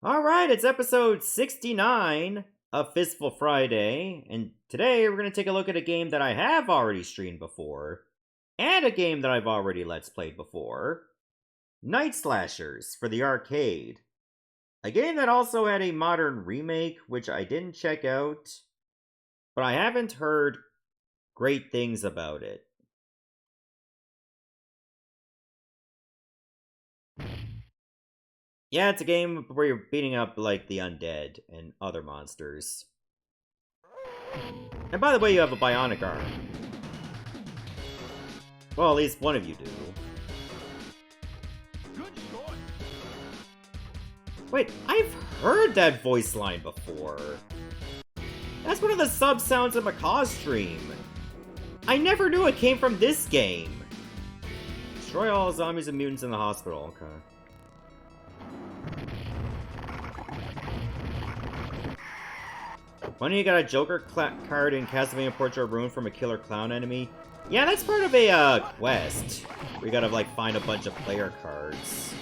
Alright, it's episode 69 of Fistful Friday, and today we're going to take a look at a game that I have already streamed before, and a game that I've already Let's Played before, Night Slashers for the arcade. A game that also had a modern remake, which I didn't check out, but I haven't heard great things about it. Yeah, it's a game where you're beating up, like, the undead and other monsters. And by the way, you have a bionic arm. Well, at least one of you do. Wait, I've heard that voice line before. That's one of the sub-sounds of Makai's stream. I never knew it came from this game. Destroy all zombies and mutants in the hospital, okay. When you got a Joker card in Castlevania Portrait of Ruin from a killer clown enemy? Yeah, that's part of a quest. Where you gotta, like, find a bunch of player cards.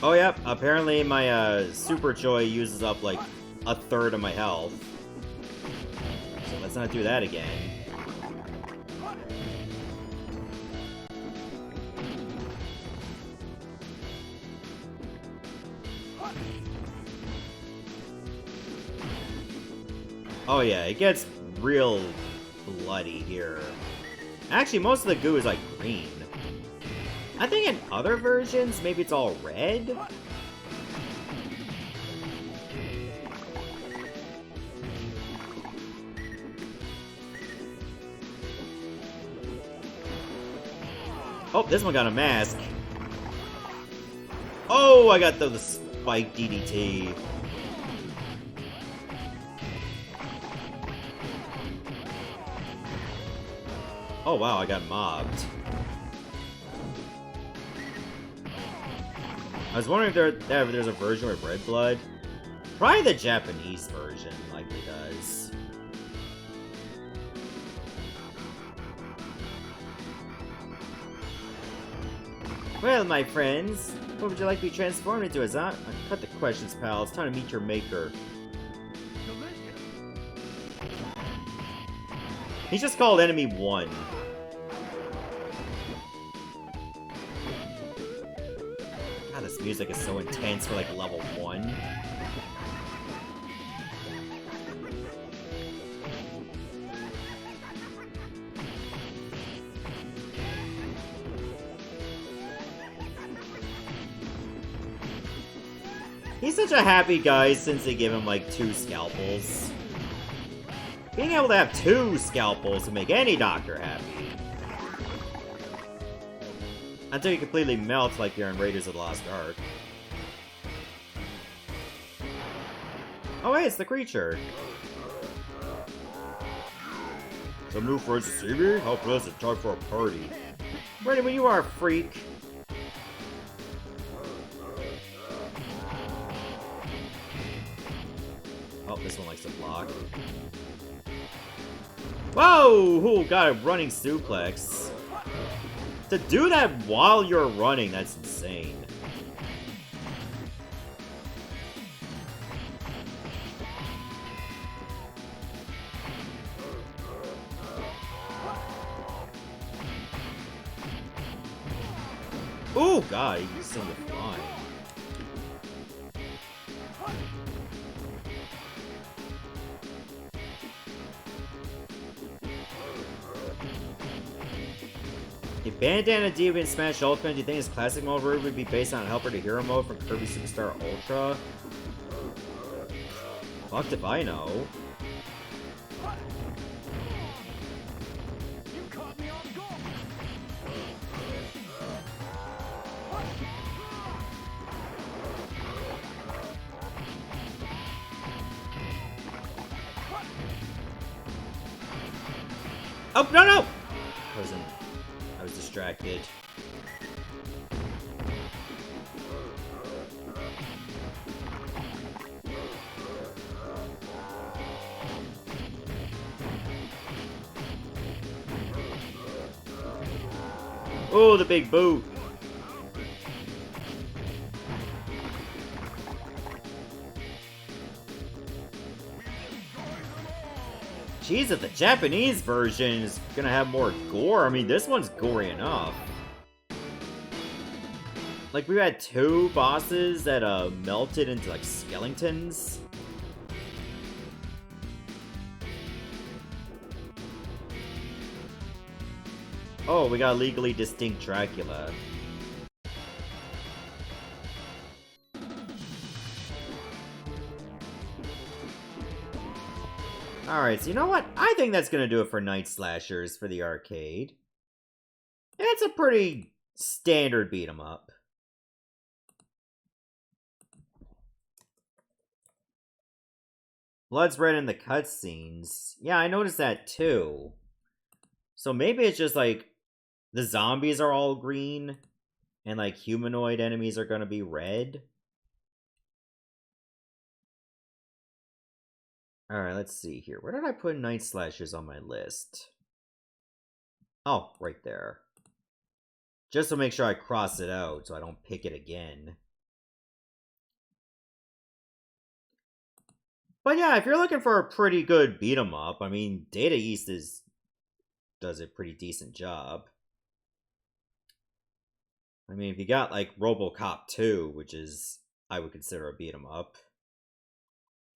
Oh, yep, apparently my Super Joy uses up, like, a third of my health. So let's not do that again. Oh yeah, it gets real bloody here. Actually, most of the goo is like green. I think in other versions, maybe it's all red? Oh, this one got a mask. Oh, I got the spike DDT. Oh wow, I got mobbed. I was wondering if there's a version with red blood. Probably the Japanese version likely does. Well, my friends, what would you like to be transformed into? Cut the questions, pal. It's time to meet your maker. He's just called Enemy 1. God, this music is so intense for, like, level 1. He's such a happy guy since they give him, like, 2 scalpels. Being able to have 2 scalpels would make any doctor happy. Until you completely melt like you're in Raiders of the Lost Ark. Oh hey, it's the creature. Some new friends to see me? How pleasant, time for a party. Ready when you are, freak. Oh, this one likes to block. Whoa! Ooh, got a running suplex. To do that while you're running, that's insane. Ooh, God, you just seem to fly. If Bandana Demon Smash Ultimate, do you think his classic mode route would be based on Helper to Hero mode from Kirby Superstar Ultra? Fucked if I know. Oh, no, no! I was distracted. Oh, the big boot. Jeez, if the Japanese version is gonna have more gore, I mean, this one's gory enough. Like, we had 2 bosses that, melted into, like, skeletons. Oh, we got Legally Distinct Dracula. Alright, so you know what? I think that's gonna do it for Night Slashers for the arcade. It's a pretty standard beat 'em up. Blood's red in the cutscenes. Yeah, I noticed that too. So maybe it's just like the zombies are all green and like humanoid enemies are gonna be red. Alright, let's see here. Where did I put Night Slashers on my list? Oh, right there. Just to make sure I cross it out so I don't pick it again. But yeah, if you're looking for a pretty good beat 'em up, I mean, Data East does a pretty decent job. I mean, if you got like RoboCop 2, which is I would consider a beat 'em up.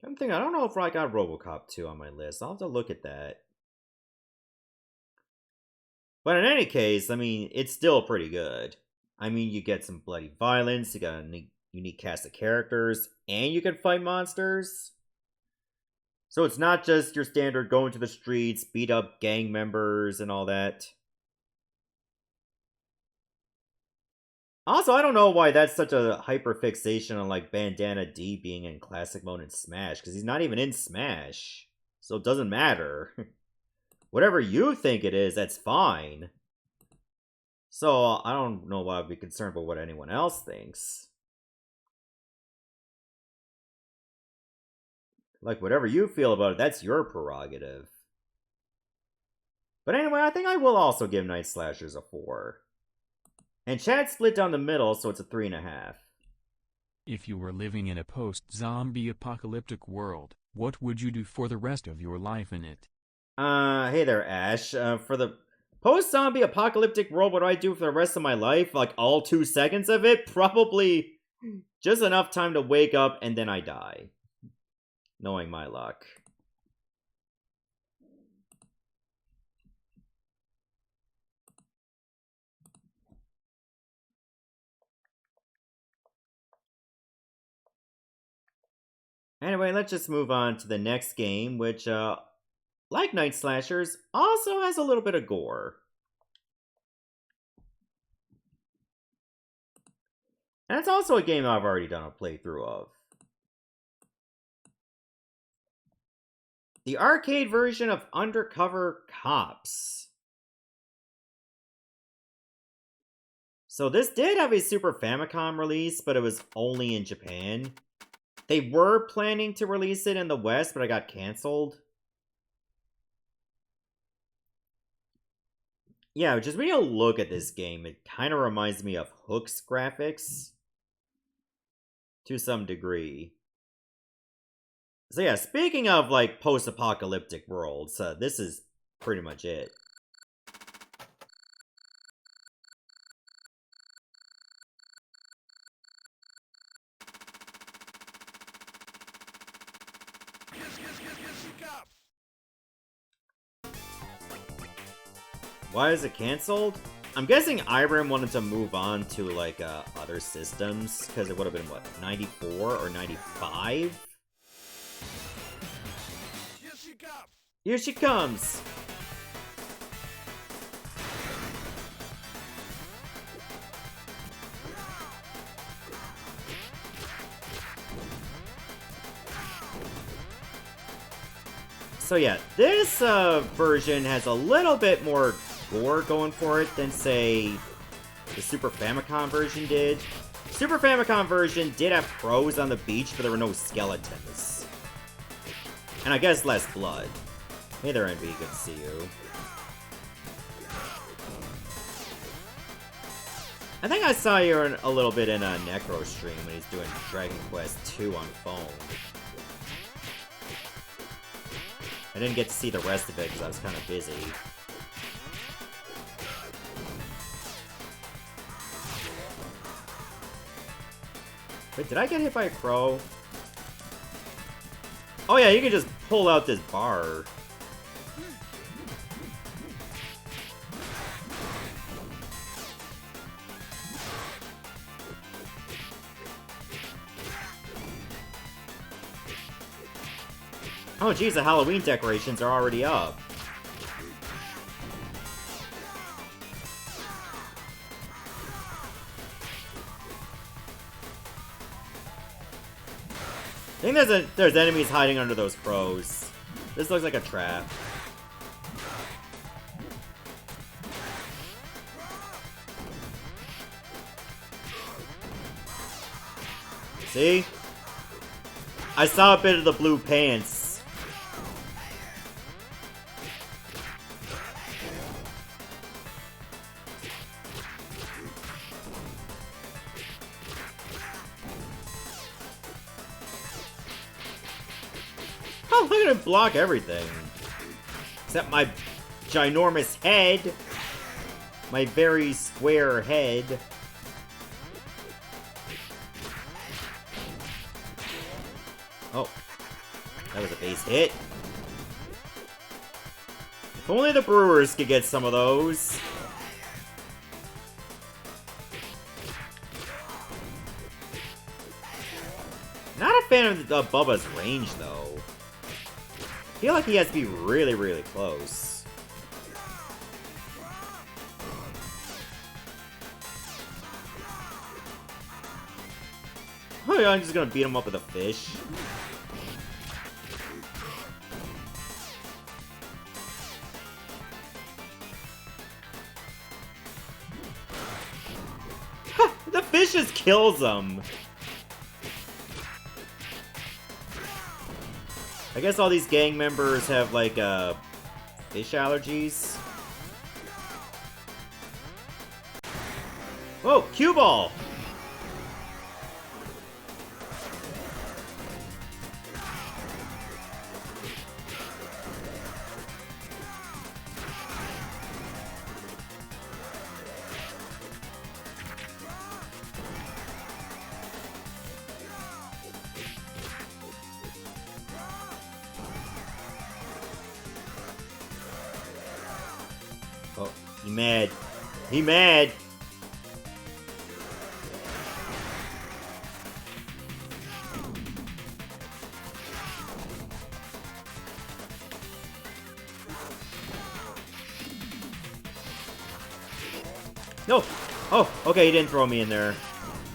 I don't know if I got RoboCop 2 on my list. I'll have to look at that. But in any case, I mean, it's still pretty good. I mean, you get some bloody violence, you got a unique cast of characters, and you can fight monsters. So it's not just your standard going to the streets, beat up gang members, and all that. Also, I don't know why that's such a hyperfixation on, like, Bandana D being in classic mode in Smash, because he's not even in Smash. So it doesn't matter. Whatever you think it is, that's fine. So I don't know why I'd be concerned about what anyone else thinks. Like, whatever you feel about it, that's your prerogative. But anyway, I think I will also give Night Slashers a 4. And chat split down the middle, so it's a 3.5. If you were living in a post-zombie apocalyptic world, what would you do for the rest of your life in it? Hey there, Ash. For the post-zombie apocalyptic world, what do I do for the rest of my life? Like, all 2 seconds of it? Probably just enough time to wake up and then I die. Knowing my luck. Anyway, let's just move on to the next game, which, like Night Slashers, also has a little bit of gore. And it's also a game I've already done a playthrough of. The arcade version of Undercover Cops. So this did have a Super Famicom release, but it was only in Japan. They were planning to release it in the West, but it got canceled. Yeah, just when you look at this game, it kind of reminds me of Hook's graphics. To some degree. So yeah, speaking of, like, post-apocalyptic worlds, this is pretty much it. Why is it canceled? I'm guessing Irem wanted to move on to, like, other systems, because it would have been, what, 94 or 95? Here she comes! So yeah, this version has a little bit more gore going for it than, say, the Super Famicom version did. Super Famicom version did have crows on the beach, but there were no skeletons. And I guess less blood. Hey there, NB, good to see you. I think I saw you a little bit in a Necro stream when he's doing Dragon Quest 2 on phone. I didn't get to see the rest of it because I was kind of busy. Wait, did I get hit by a crow? Oh yeah, you can just pull out this bar. Oh geez, the Halloween decorations are already up. I think there's enemies hiding under those crows. This looks like a trap. See? I saw a bit of the blue pants. Oh, look at him block everything. Except my ginormous head. My very square head. Oh. That was a base hit. If only the Brewers could get some of those. Not a fan of Bubba's range, though. I feel like he has to be really, really close. Oh yeah, I'm just gonna beat him up with a fish. The fish just kills him. I guess all these gang members have, like, fish allergies. Whoa, cue ball! Oh, he mad. He mad. No. Oh, okay, he didn't throw me in there.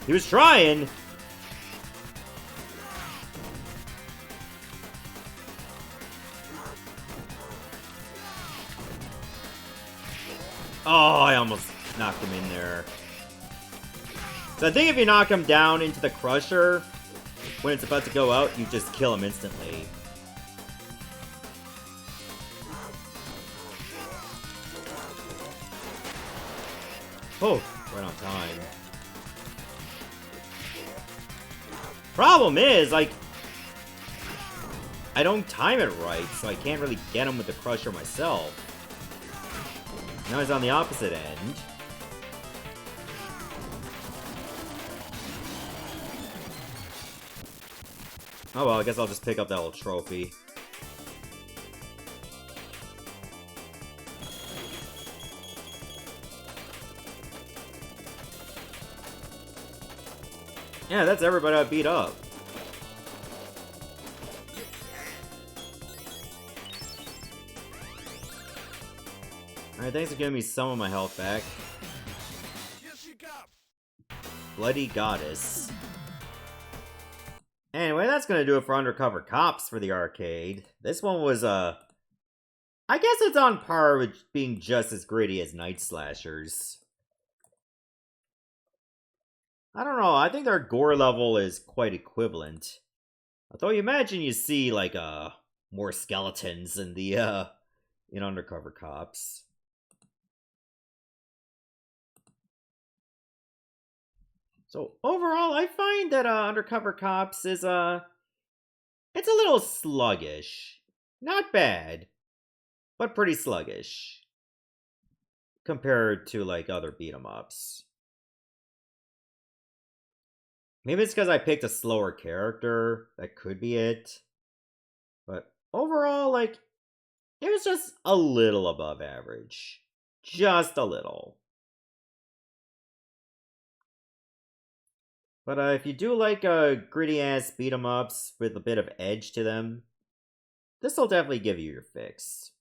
He was trying. Oh, I almost knocked him in there. So I think if you knock him down into the crusher, when it's about to go out, you just kill him instantly. Oh, right on time. Problem is, like, I don't time it right, so I can't really get him with the crusher myself. Now he's on the opposite end. Oh well, I guess I'll just pick up that little trophy. Yeah, that's everybody I beat up. Alright, thanks for giving me some of my health back. Bloody Goddess. Anyway, that's gonna do it for Undercover Cops for the arcade. This one was, I guess it's on par with being just as gritty as Night Slashers. I don't know, I think their gore level is quite equivalent. Although you imagine you see, like, more skeletons in the, in Undercover Cops. So overall, I find that Undercover Cops is it's a little sluggish. Not bad, but pretty sluggish compared to like other beat 'em ups. Maybe it's because I picked a slower character. That could be it. But overall, like, it was just a little above average. Just a little. But if you do like gritty ass beat 'em ups with a bit of edge to them, this will definitely give you your fix.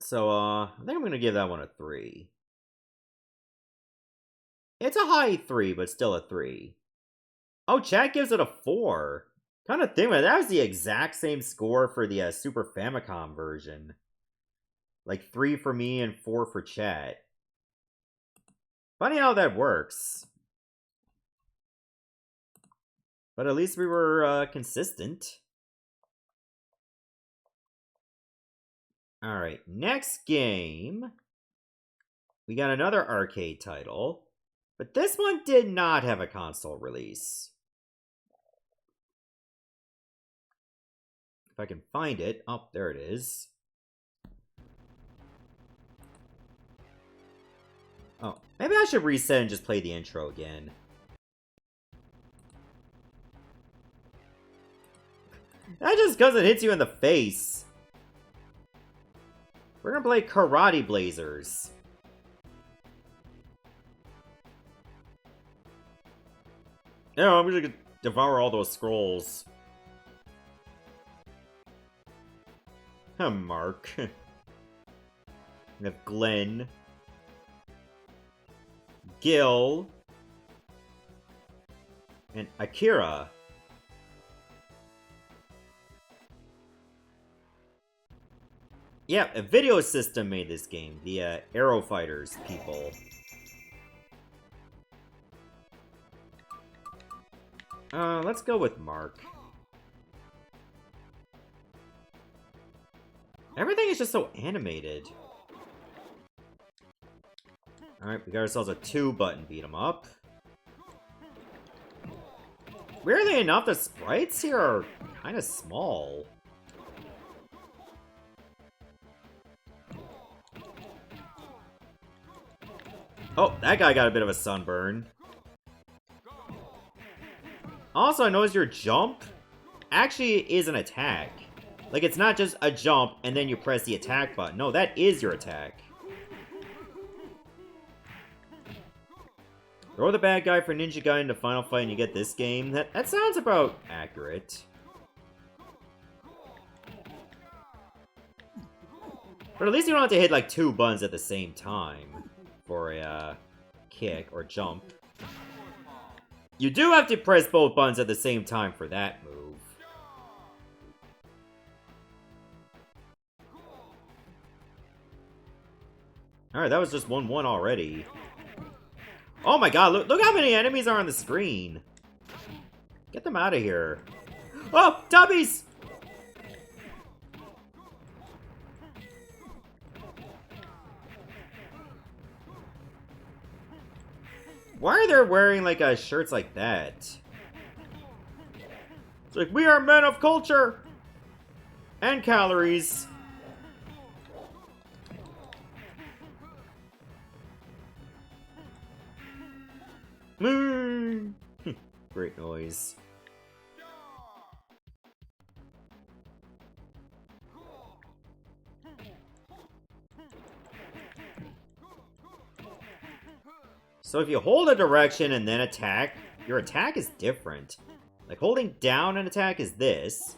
So I think I'm gonna give that one a 3. It's a high 3, but still a 3. Oh, chat gives it a 4. Kind of thing, man. That was the exact same score for the Super Famicom version. Like 3 for me and 4 for chat. Funny how that works. But at least we were consistent. Alright, next game. We got another arcade title. But this one did not have a console release. If I can find it. Oh, there it is. Oh, maybe I should reset and just play the intro again. That's just because it hits you in the face. We're gonna play Karate Blazers. No, I'm gonna devour all those scrolls. Mark. We have Glenn. Gil. And Akira. Yeah, a video system made this game. The Aero Fighters people. Let's go with Mark. Everything is just so animated. Alright, we got ourselves a 2-button beat 'em up. Weirdly enough, the sprites here are kind of small. Oh, that guy got a bit of a sunburn. Also, I noticed your jump actually is an attack. Like, it's not just a jump and then you press the attack button. No, that is your attack. Throw the bad guy for Ninja Gaiden into final fight and you get this game. That sounds about accurate. But at least you don't have to hit like 2 buttons at the same time for a kick or jump. You do have to press both buttons at the same time for that move. Alright, that was just 1-1 already. Oh my god, look how many enemies are on the screen. Get them out of here. Oh, Tubbies! Why are they wearing like shirts like that? It's like, we are men of culture! And calories. Great noise. So if you hold a direction and then attack, your attack is different. Like, holding down an attack is this.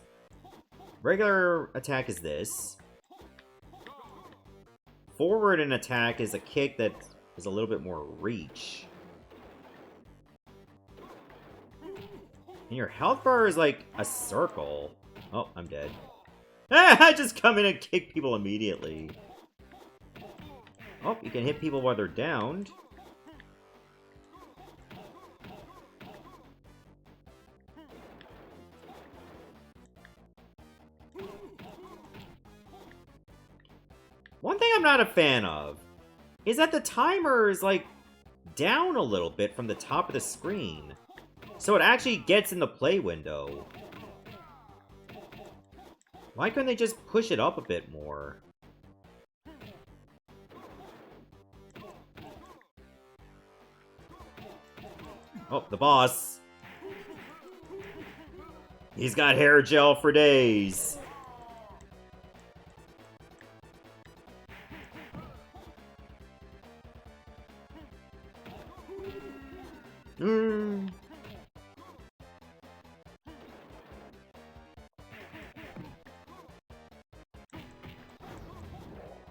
Regular attack is this. Forward an attack is a kick that is a little bit more reach. And your health bar is like a circle. Oh, I'm dead. I just come in and kick people immediately. Oh, you can hit people while they're downed. One thing I'm not a fan of is that the timer is, like, down a little bit from the top of the screen. So it actually gets in the play window. Why couldn't they just push it up a bit more? Oh, the boss. He's got hair gel for days.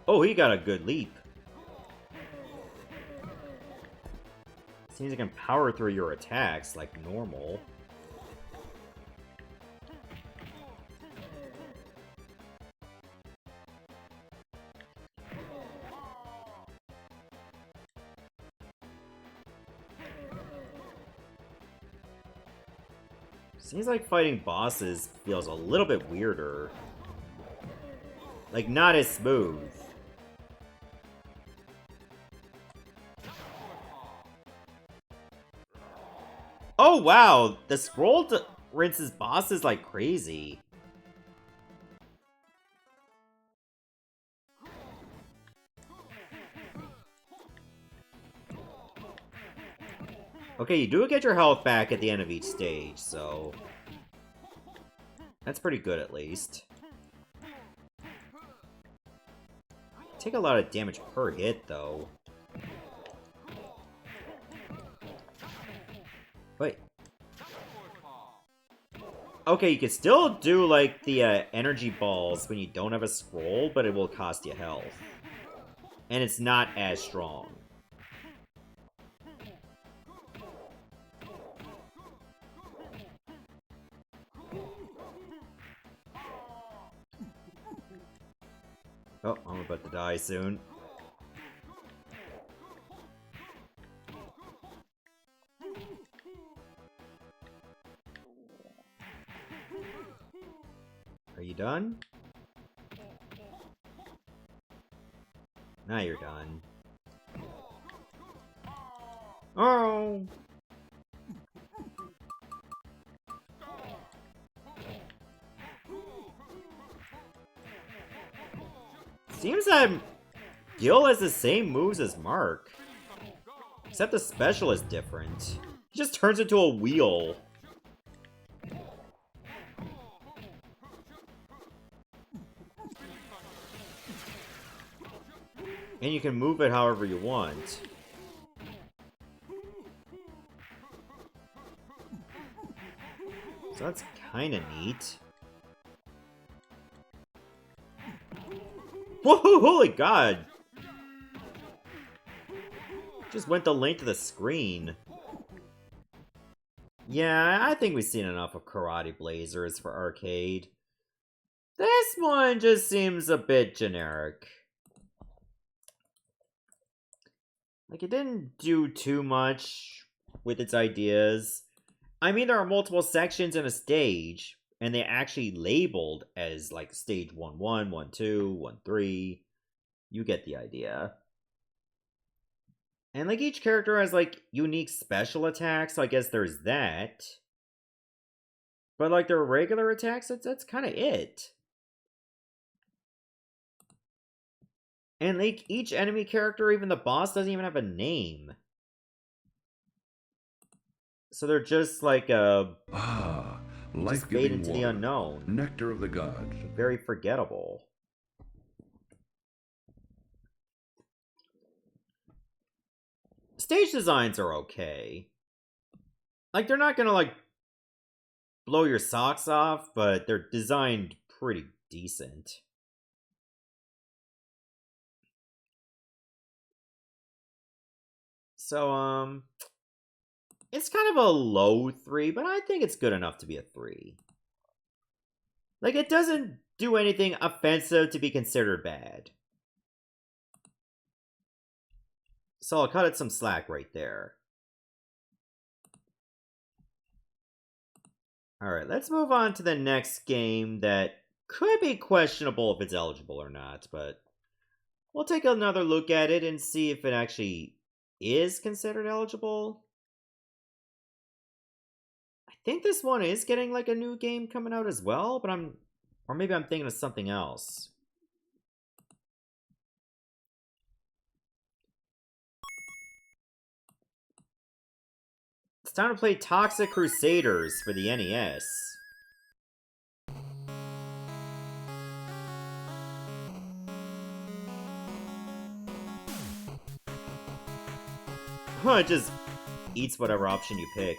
Oh, he got a good leap. Seems you can power through your attacks like normal. Seems like fighting bosses feels a little bit weirder. Like, not as smooth. Oh, wow! The scroll rinses bosses like crazy. Okay, you do get your health back at the end of each stage, so... that's pretty good, at least. Take a lot of damage per hit, though. Wait. Okay, you can still do, like, the energy balls when you don't have a scroll, but it will cost you health. And it's not as strong. Oh, I'm about to die soon. Are you done? Now you're done. Oh! Seems that Gil has the same moves as Mark. Except the special is different. He just turns into a wheel. And you can move it however you want. So that's kinda neat. Whoa, holy god! Just went the length of the screen. Yeah, I think we've seen enough of Karate Blazers for arcade. This one just seems a bit generic. Like, it didn't do too much with its ideas. I mean, there are multiple sections in a stage, and they actually labeled as, like, stage 1-1, 1-2, 1-3. You get the idea. And, like, each character has, like, unique special attacks, so I guess there's that. But, like, their regular attacks, that's kind of it. And, like, each enemy character, even the boss, doesn't even have a name. So they're just, like, just fade into the unknown. Nectar of the gods. Very forgettable. Stage designs are okay. Like, they're not gonna, like, blow your socks off, but they're designed pretty decent. So, it's kind of a low 3, but I think it's good enough to be a 3. Like, it doesn't do anything offensive to be considered bad. So I'll cut it some slack right there. Alright, let's move on to the next game that could be questionable if it's eligible or not, but we'll take another look at it and see if it actually is considered eligible. I think this one is getting like a new game coming out as well, but or maybe I'm thinking of something else. It's time to play Toxic Crusaders for the NES. It just eats whatever option you pick.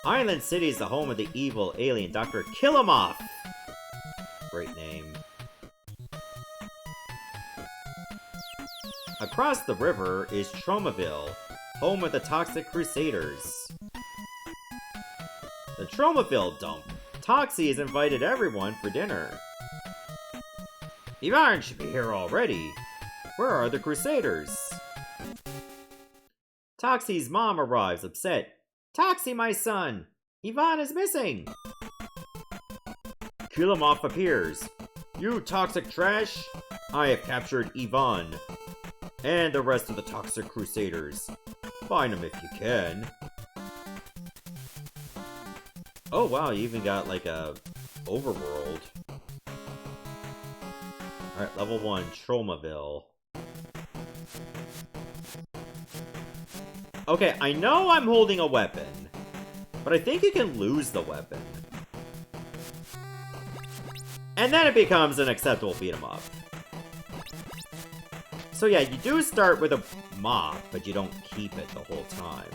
Island City is the home of the evil alien Dr. Killamoff. Great name. Across the river is Tromaville, home of the Toxic Crusaders. The Tromaville dump. Toxie has invited everyone for dinner. Ivan should be here already. Where are the Crusaders? Toxie's mom arrives, upset. Toxie, my son! Ivan is missing! Killamoff appears. You toxic trash! I have captured Ivan. And the rest of the Toxic Crusaders. Find them if you can. Oh wow, you even got like a overworld. Alright, level 1, Tromaville. Okay, I know I'm holding a weapon, but I think you can lose the weapon. And then it becomes an acceptable beat 'em up. So yeah, you do start with a mop, but you don't keep it the whole time.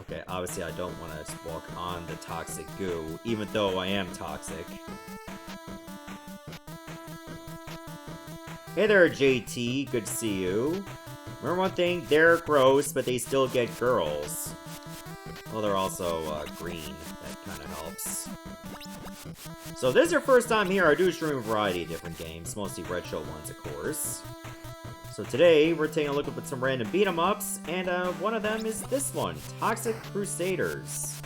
Okay, obviously I don't want to walk on the toxic goo, even though I am toxic. Hey there, JT. Good to see you. Remember one thing? They're gross, but they still get girls. Well, they're also green. That kind of helps. So if this is your first time here, I do stream a variety of different games, mostly retro ones, of course. So today, we're taking a look at some random beat-em-ups, and one of them is this one, Toxic Crusaders.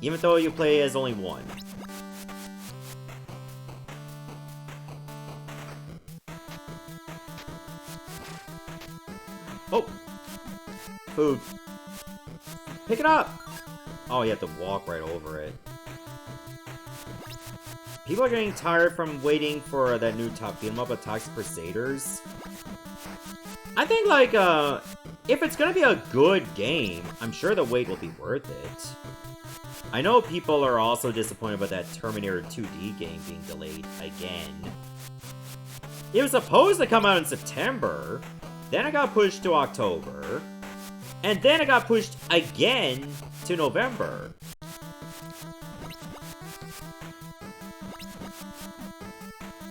Even though you play as only one. Oh! Food. Pick it up! Oh, you have to walk right over it. People are getting tired from waiting for that new top beat-em-up of Toxic Crusaders. I think, like, if it's gonna be a good game, I'm sure the wait will be worth it. I know people are also disappointed about that Terminator 2D game being delayed again. It was supposed to come out in September, then it got pushed to October, and then it got pushed again to November.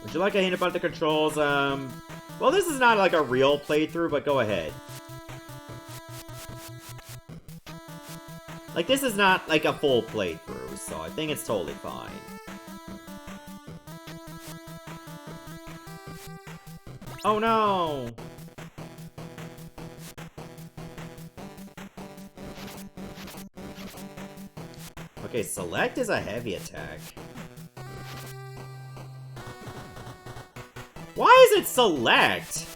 Would you like a hint about the controls? Well, this is not like a real playthrough, but go ahead. Like, this is not like a full playthrough, so I think it's totally fine. Oh no! Okay, select is a heavy attack. Why is it select?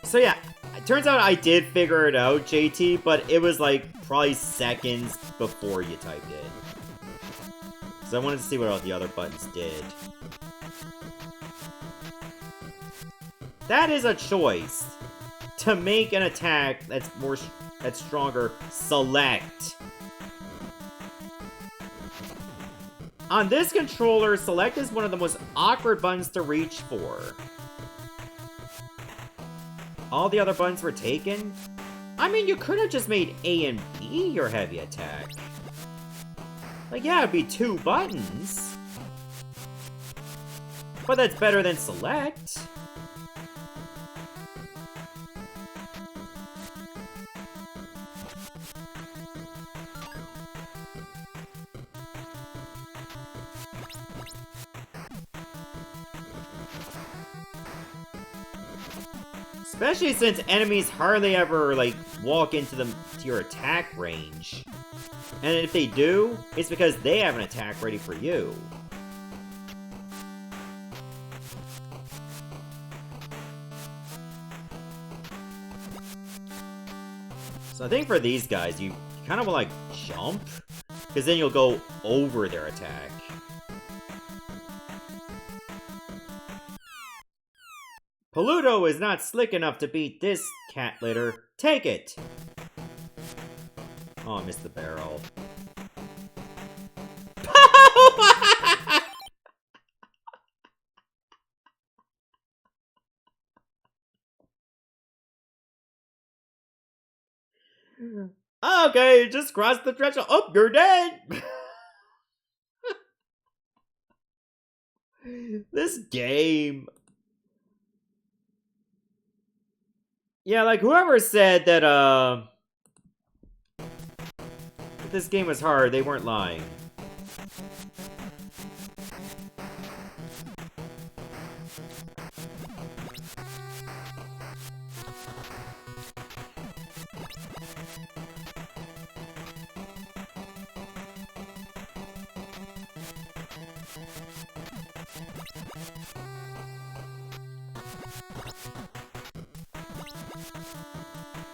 So yeah, it turns out I did figure it out, JT, but it was like probably seconds before you typed it. So I wanted to see what all the other buttons did. That is a choice. To make an attack that's stronger, select. On this controller, select is one of the most awkward buttons to reach for. All the other buttons were taken? I mean, you could have just made A and B your heavy attack. Like, yeah, it'd be 2 buttons. But that's better than select. Especially since enemies hardly ever, like, walk into to your attack range. And if they do, it's because they have an attack ready for you. So I think for these guys, you kind of will, like, jump, because then you'll go over their attack. Paluto is not slick enough to beat this cat litter. Take it! Oh, I missed the barrel. Okay, just cross the threshold. Oh, you're dead! This game. Yeah, like whoever said that this game was hard, they weren't lying.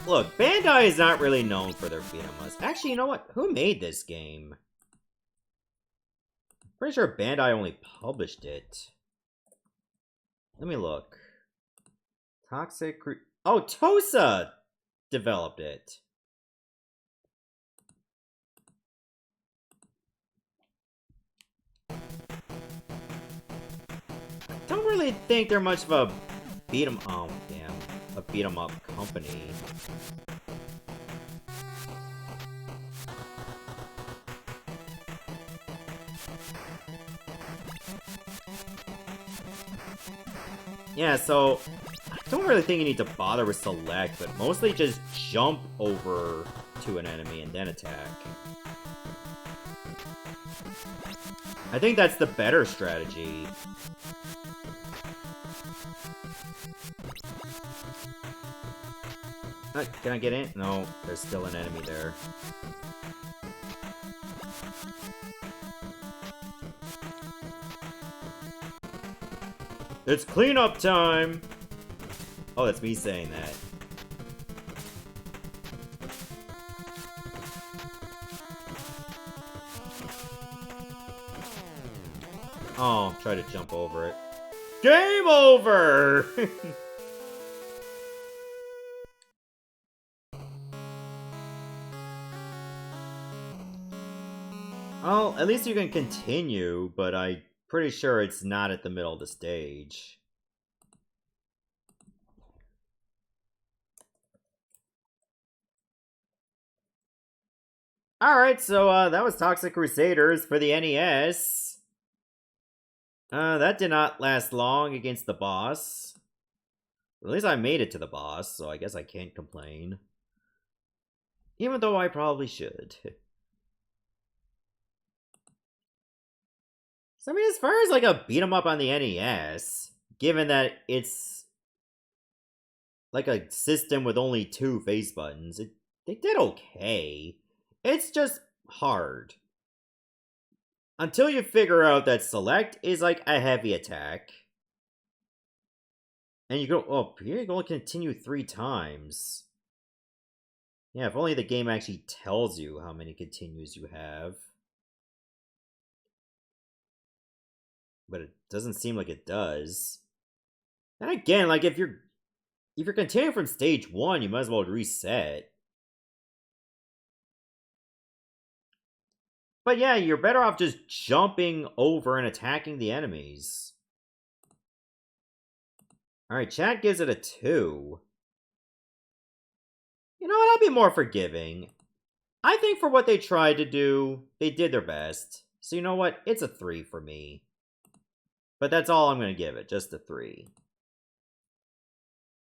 Look, Bandai is not really known for their beat-em-ups. Actually, you know what? Who made this game? Pretty sure Bandai only published it. Let me look. Oh, Tosa developed it. Don't really think they're much of a beat-em-up company. Yeah, so I don't really think you need to bother with select, but mostly just jump over to an enemy and then attack. I think that's the better strategy. Can I get in? No, there's still an enemy there. It's cleanup time! Oh, that's me saying that. Oh, try to jump over it. Game over! Well, at least you can continue, but I'm pretty sure it's not at the middle of the stage. Alright, so that was Toxic Crusaders for the NES. That did not last long against the boss. At least I made it to the boss, so I guess I can't complain. Even though I probably should. So, I mean, as far as like a beat 'em up on the NES, given that it's like a system with only 2 face buttons, they did okay. It's just hard. Until you figure out that select is like a heavy attack. And you go, oh, you can only continue 3 times. Yeah, if only the game actually tells you how many continues you have. But it doesn't seem like it does. And again, like if you're continuing from stage 1, you might as well reset. But yeah, you're better off just jumping over and attacking the enemies. Alright, chat gives it a 2. You know what, I'll be more forgiving. I think for what they tried to do, they did their best. So you know what, it's a 3 for me. But that's all I'm going to give it, just a 3.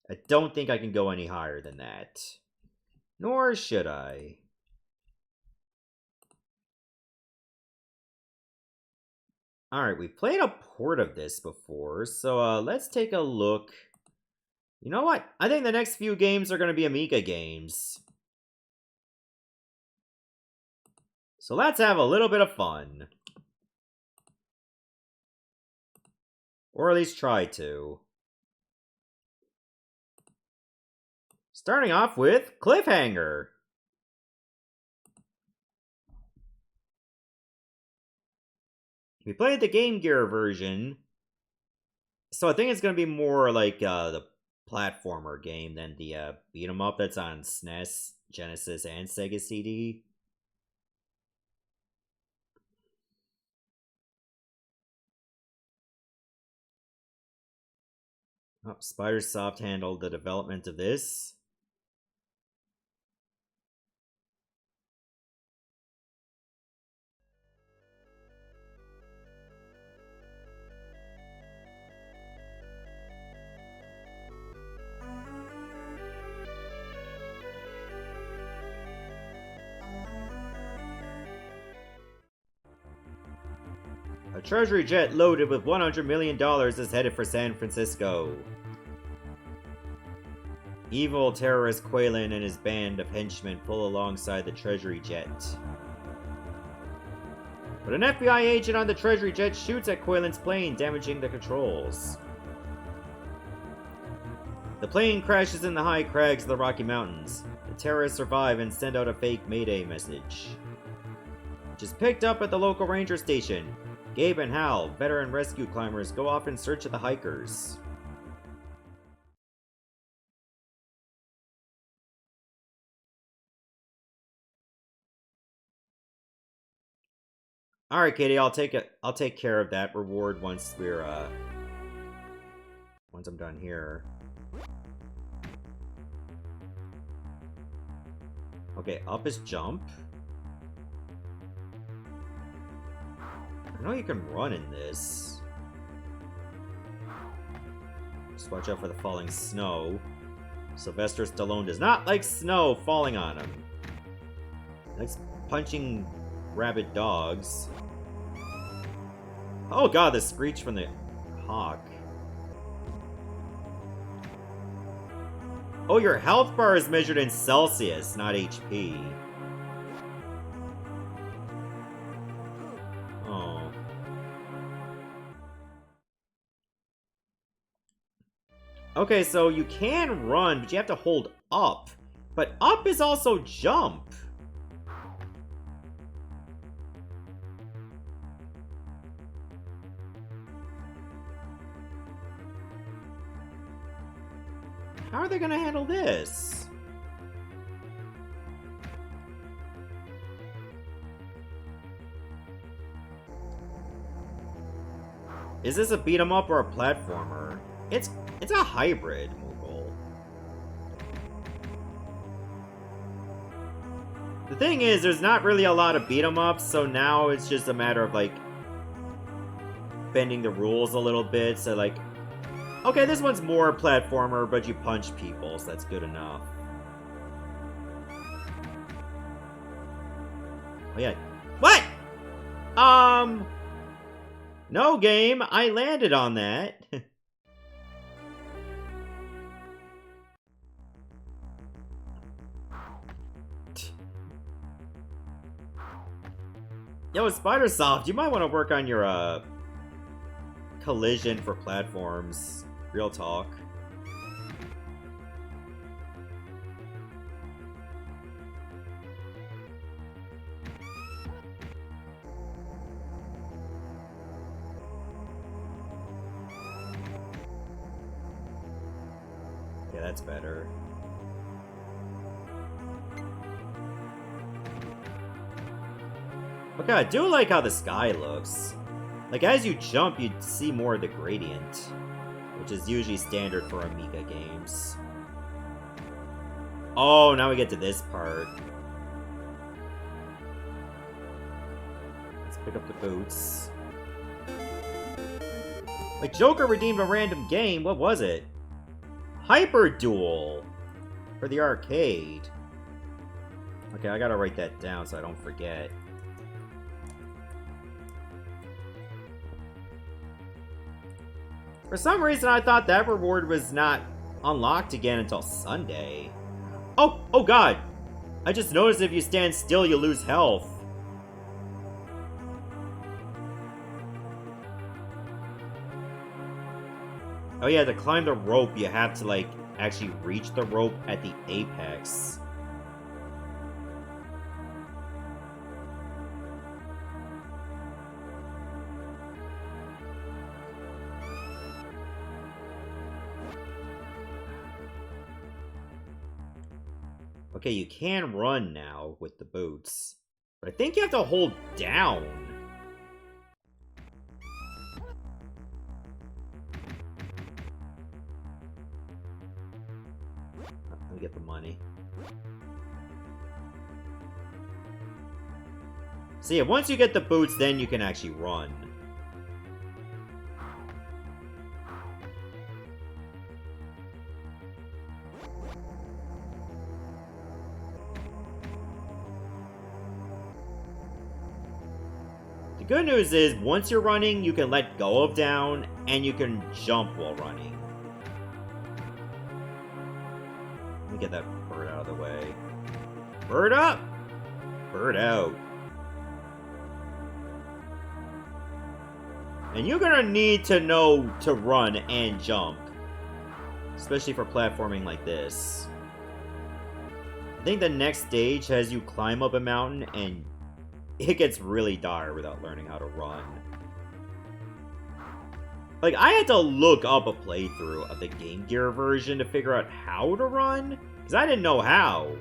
I don't think I can go any higher than that. Nor should I. Alright, we played a port of this before, so let's take a look. You know what? I think the next few games are going to be Amiga games. So let's have a little bit of fun. Or at least try to. Starting off with Cliffhanger. We played the Game Gear version, so I think it's going to be more like the platformer game than the beat 'em up that's on SNES, Genesis, and Sega CD. Oh, Spidersoft handled the development of this. A treasury jet loaded with $100 million is headed for San Francisco. Evil terrorist Quaylen and his band of henchmen pull alongside the treasury jet. But an FBI agent on the treasury jet shoots at Quaylen's plane, damaging the controls. The plane crashes in the high crags of the Rocky Mountains. The terrorists survive and send out a fake Mayday message, which is picked up at the local ranger station. Gabe and Hal, veteran rescue climbers, go off in search of the hikers. Alright, Katie, I'll take care of that reward once I'm done here. Okay, up is jump. I know you can run in this. Just watch out for the falling snow. Sylvester Stallone does not like snow falling on him. He likes punching rabid dogs. Oh god, the screech from the hawk. Oh, your health bar is measured in Celsius, not HP. Oh. Okay, so you can run, but you have to hold up. But up is also jump. How are they gonna handle this? Is this a beat 'em up or a platformer? It's a hybrid, Moogle. The thing is, there's not really a lot of beat 'em ups, so now it's just a matter of like bending the rules a little bit. So like, okay, this one's more platformer, but you punch people, so that's good enough. Oh yeah. What? No game, I landed on that. Yo, Spidersoft, you might want to work on your, collision for platforms. Real talk. Yeah, that's better. Okay, I do like how the sky looks. Like, as you jump, you see more of the gradient, which is usually standard for Amiga games. Oh, now we get to this part. Let's pick up the boots. Like, Joker redeemed a random game. What was it? Hyper Duel for the arcade. Okay, I gotta write that down so I don't forget. For some reason, I thought that reward was not unlocked again until Sunday. Oh god! I just noticed if you stand still, you lose health. Oh yeah, to climb the rope, you have to, like, actually reach the rope at the apex. Okay, you can run now with the boots. But I think you have to hold down. Let me get the money. So yeah, once you get the boots, then you can actually run. The good news is, once you're running, you can let go of down, and you can jump while running. Let me get that bird out of the way. Bird up! Bird out. And you're gonna need to know to run and jump. Especially for platforming like this. I think the next stage has you climb up a mountain, and it gets really dire without learning how to run. Like, I had to look up a playthrough of the Game Gear version to figure out how to run, because I didn't know how.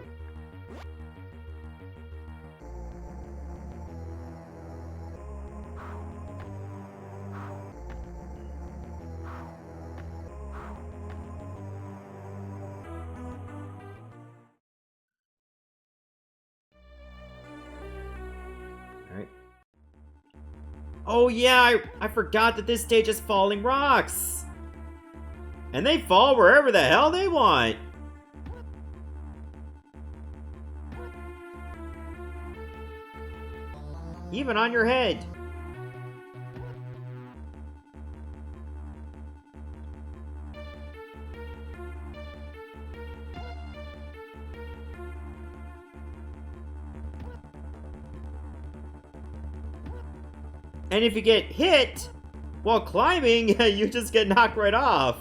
Alright. Oh yeah, I forgot that this stage is falling rocks! And they fall wherever the hell they want! Even on your head! And if you get hit while climbing, you just get knocked right off.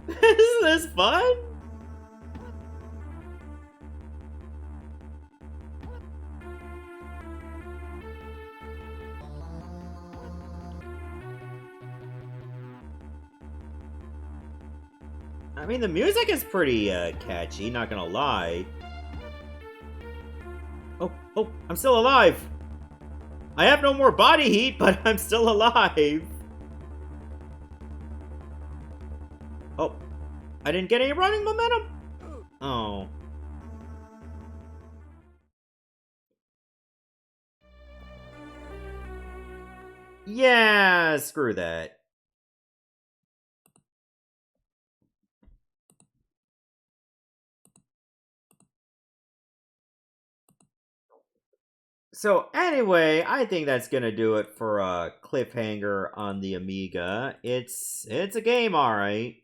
Isn't this fun? I mean, the music is pretty catchy, not gonna lie. Oh, I'm still alive! I have no more body heat, but I'm still alive! Oh, I didn't get any running momentum? Oh. Yeah, screw that. So anyway, I think that's gonna do it for Cliffhanger on the Amiga. It's a game, alright.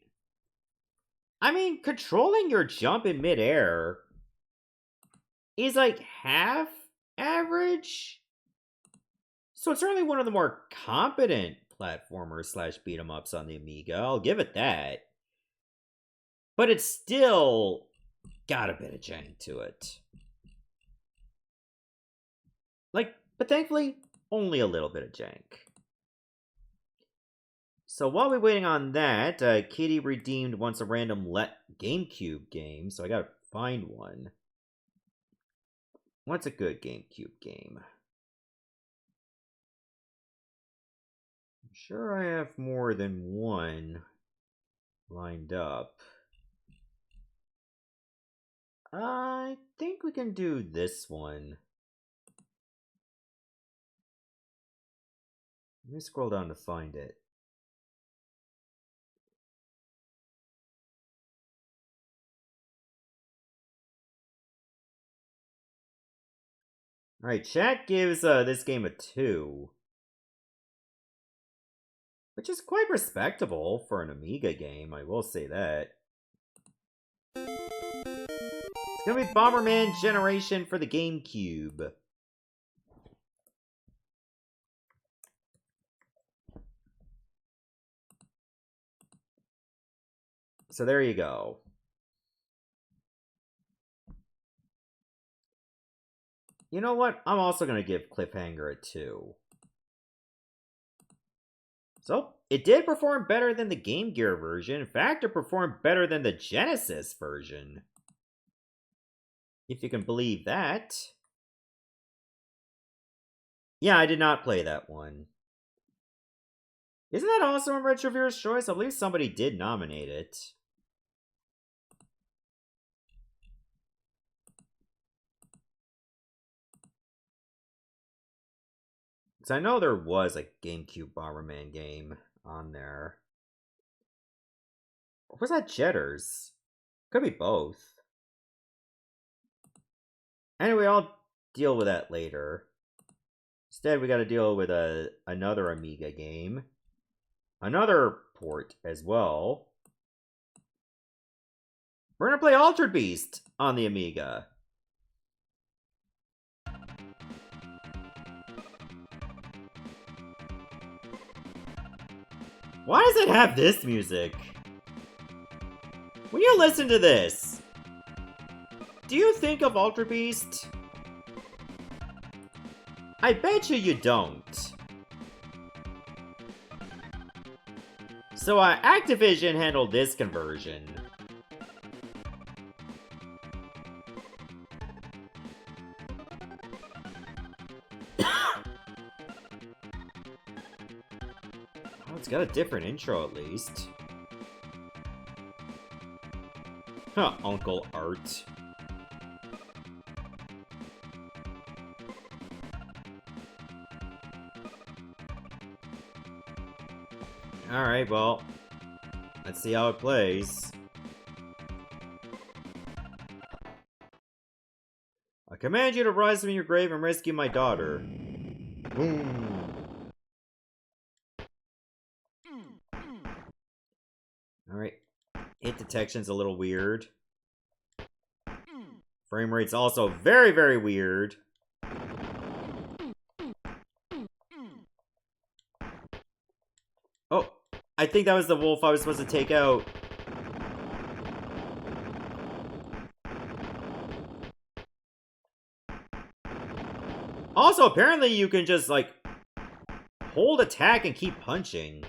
I mean, controlling your jump in midair is like half average. So it's certainly one of the more competent platformers slash beat 'em ups on the Amiga. I'll give it that. But it's still got a bit of jank to it. But thankfully, only a little bit of jank. So while we're waiting on that, Kitty redeemed once a random GameCube game, so I gotta find one. What's a good GameCube game? I'm sure I have more than one lined up. I think we can do this one. Let me scroll down to find it. Alright, chat gives this game a 2. Which is quite respectable for an Amiga game, I will say that. It's gonna be Bomberman Generation for the GameCube. So there you go. You know what? I'm also going to give Cliffhanger a 2. So, it did perform better than the Game Gear version. In fact, it performed better than the Genesis version. If you can believe that. Yeah, I did not play that one. Isn't that also a Retroviewer's Choice? I believe somebody did nominate it. Because I know there was a GameCube Bomberman game on there. Or was that Jetters? Could be both. Anyway, I'll deal with that later. Instead, we gotta deal with another Amiga game. Another port as well. We're gonna play Altered Beast on the Amiga. Why does it have this music? When you listen to this, do you think of Altered Beast? I bet you don't. So Activision handled this conversion. It's got a different intro, at least. Huh, Uncle Art. Alright, well, let's see how it plays. I command you to rise from your grave and rescue my daughter. Boom. Alright. Hit detection's a little weird. Frame rate's also very, very weird. Oh, I think that was the wolf I was supposed to take out. Also, apparently you can just, like, hold attack and keep punching.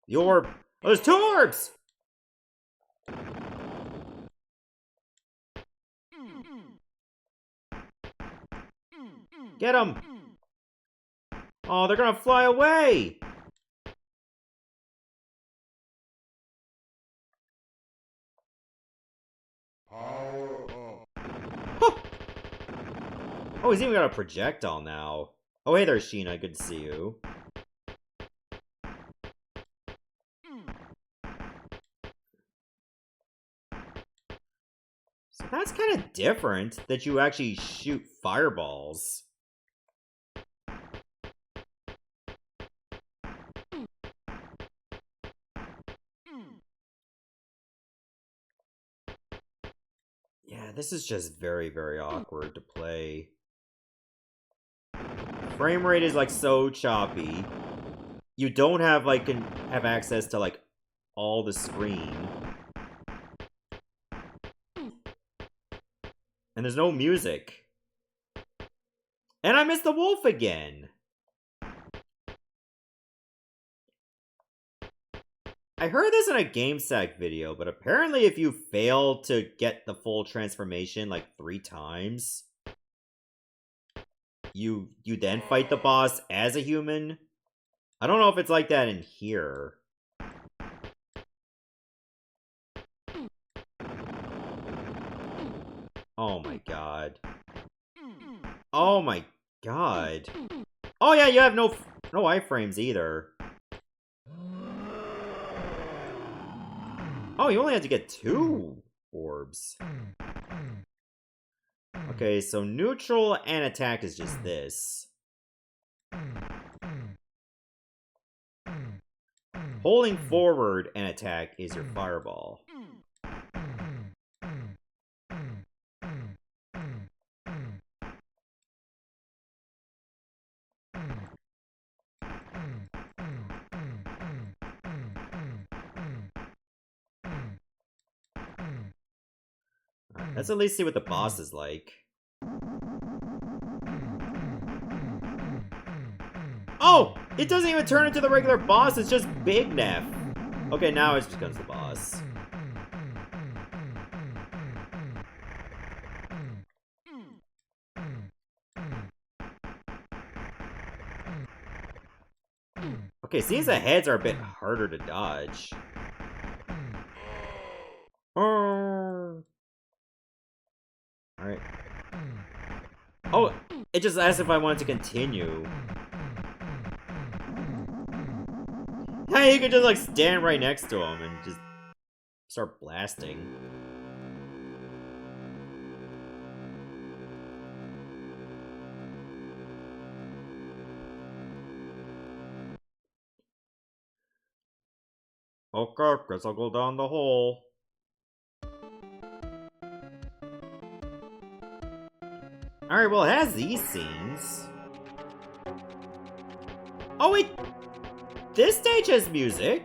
The orb. Oh, there's 2 orbs! Get them! Oh, they're gonna fly away! Huh. Oh, he's even got a projectile now. Oh, hey there, Sheena. Good to see you. So that's kind of different, that you actually shoot fireballs. Yeah, this is just very, very awkward to play. Frame rate is, like, so choppy. You don't have, like, have access to, like, all the screen. And there's no music. And I missed the wolf again! I heard this in a GameSack video, but apparently if you fail to get the full transformation, like, 3 times, you then fight the boss as a human. I don't know if it's like that in here. Oh my god. Oh my god. Oh yeah, you have no iframes either. Oh, you only had to get 2 orbs. Okay, so neutral and attack is just this. Holding forward and attack is your fireball. Let's at least see what the boss is like. Oh! It doesn't even turn into the regular boss, it's just Big Neff. Okay, now it just becomes the boss. Okay, seems the heads are a bit harder to dodge. Alright. Oh, it just asked if I wanted to continue. Hey, you could just like stand right next to him and just start blasting. Okay, guess I'll go down the hole. Alright, well, it has these scenes. Oh, wait! This stage has music!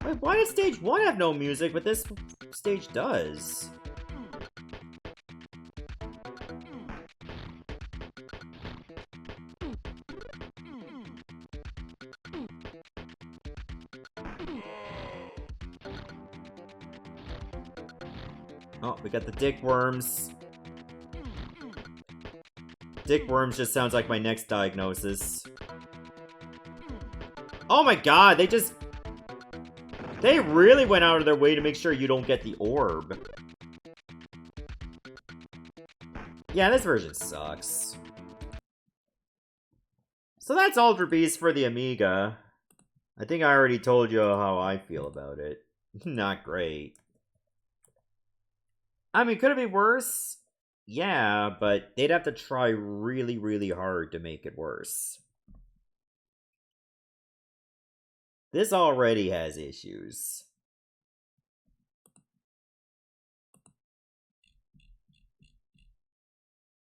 Wait, why did stage 1 have no music, but this stage does? Oh, we got the dick worms. Dick worms just sounds like my next diagnosis. Oh my god, they really went out of their way to make sure you don't get the orb. Yeah, this version sucks. So that's Ultra Beast for the Amiga. I think I already told you how I feel about it. Not great. I mean, could it be worse? Yeah, but they'd have to try really, really hard to make it worse. This already has issues.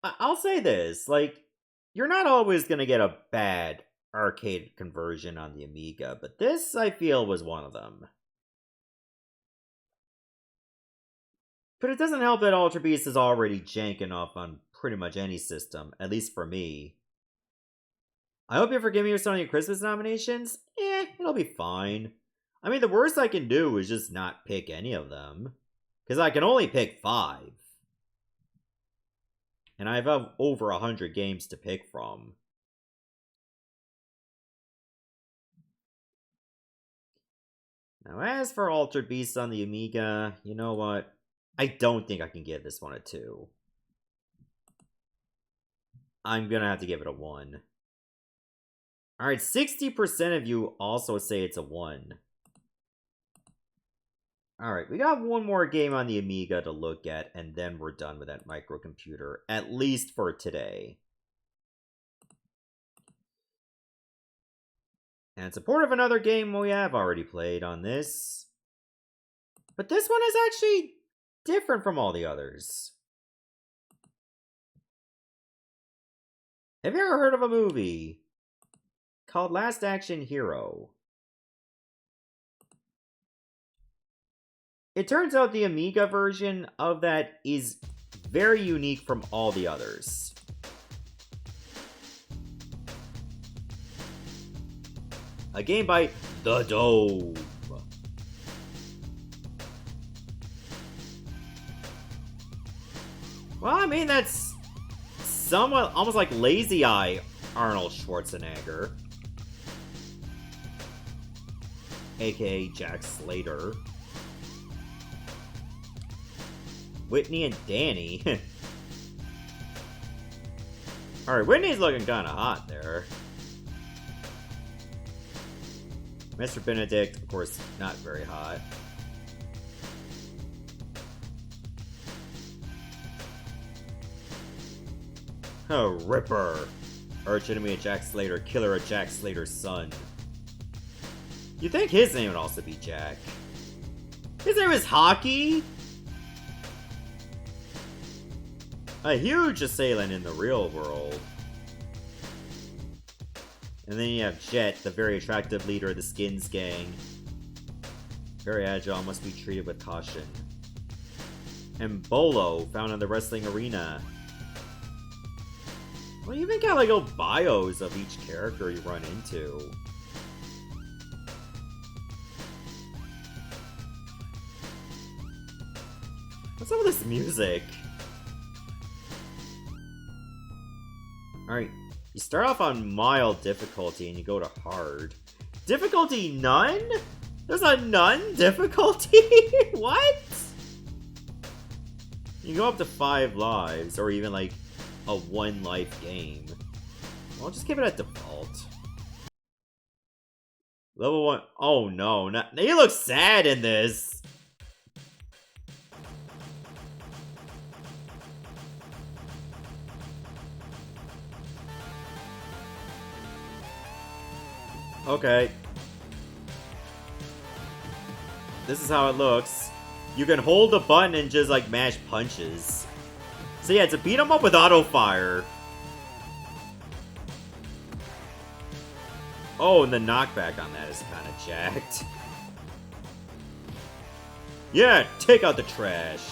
I'll say this, like, you're not always gonna get a bad arcade conversion on the Amiga, but this, I feel, was one of them. But it doesn't help that Ultra Beast is already jank enough on pretty much any system, at least for me. I hope you forgive me with some of your Christmas nominations. It'll be fine. I mean, the worst I can do is just not pick any of them. Because I can only pick 5. And I have over 100 games to pick from. Now, as for Altered Beast on the Amiga, you know what? I don't think I can give this one a 2. I'm gonna have to give it a 1. Alright, 60% of you also say it's a 1. Alright, we got one more game on the Amiga to look at, and then we're done with that microcomputer, at least for today. And it's a port of another game we have already played on this. But this one is actually different from all the others. Have you ever heard of a movie called Last Action Hero? It turns out the Amiga version of that is very unique from all the others. A game by The Dome. Well, I mean, that's somewhat almost like Lazy Eye Arnold Schwarzenegger, aka Jack Slater. Whitney and Danny. Alright, Whitney's looking kind of hot there. Mr. Benedict, of course, not very hot. Oh, Ripper. Arch enemy of Jack Slater, killer of Jack Slater's son. You'd think his name would also be Jack. His name is Hockey? A huge assailant in the real world. And then you have Jet, the very attractive leader of the Skins gang. Very agile, must be treated with caution. And Bolo, found in the wrestling arena. Well, you even got like little bios of each character you run into. What's up with this music? Alright, you start off on mild difficulty and you go to hard. Difficulty none? There's a none difficulty? What? You go up to 5 lives, or even like a 1 life game. I'll just give it a default. Level 1. Oh no, not, he looks sad in this. Okay. This is how it looks. You can hold the button and just like mash punches. So yeah, to beat him up with auto fire. Oh, and the knockback on that is kind of jacked. Yeah, take out the trash.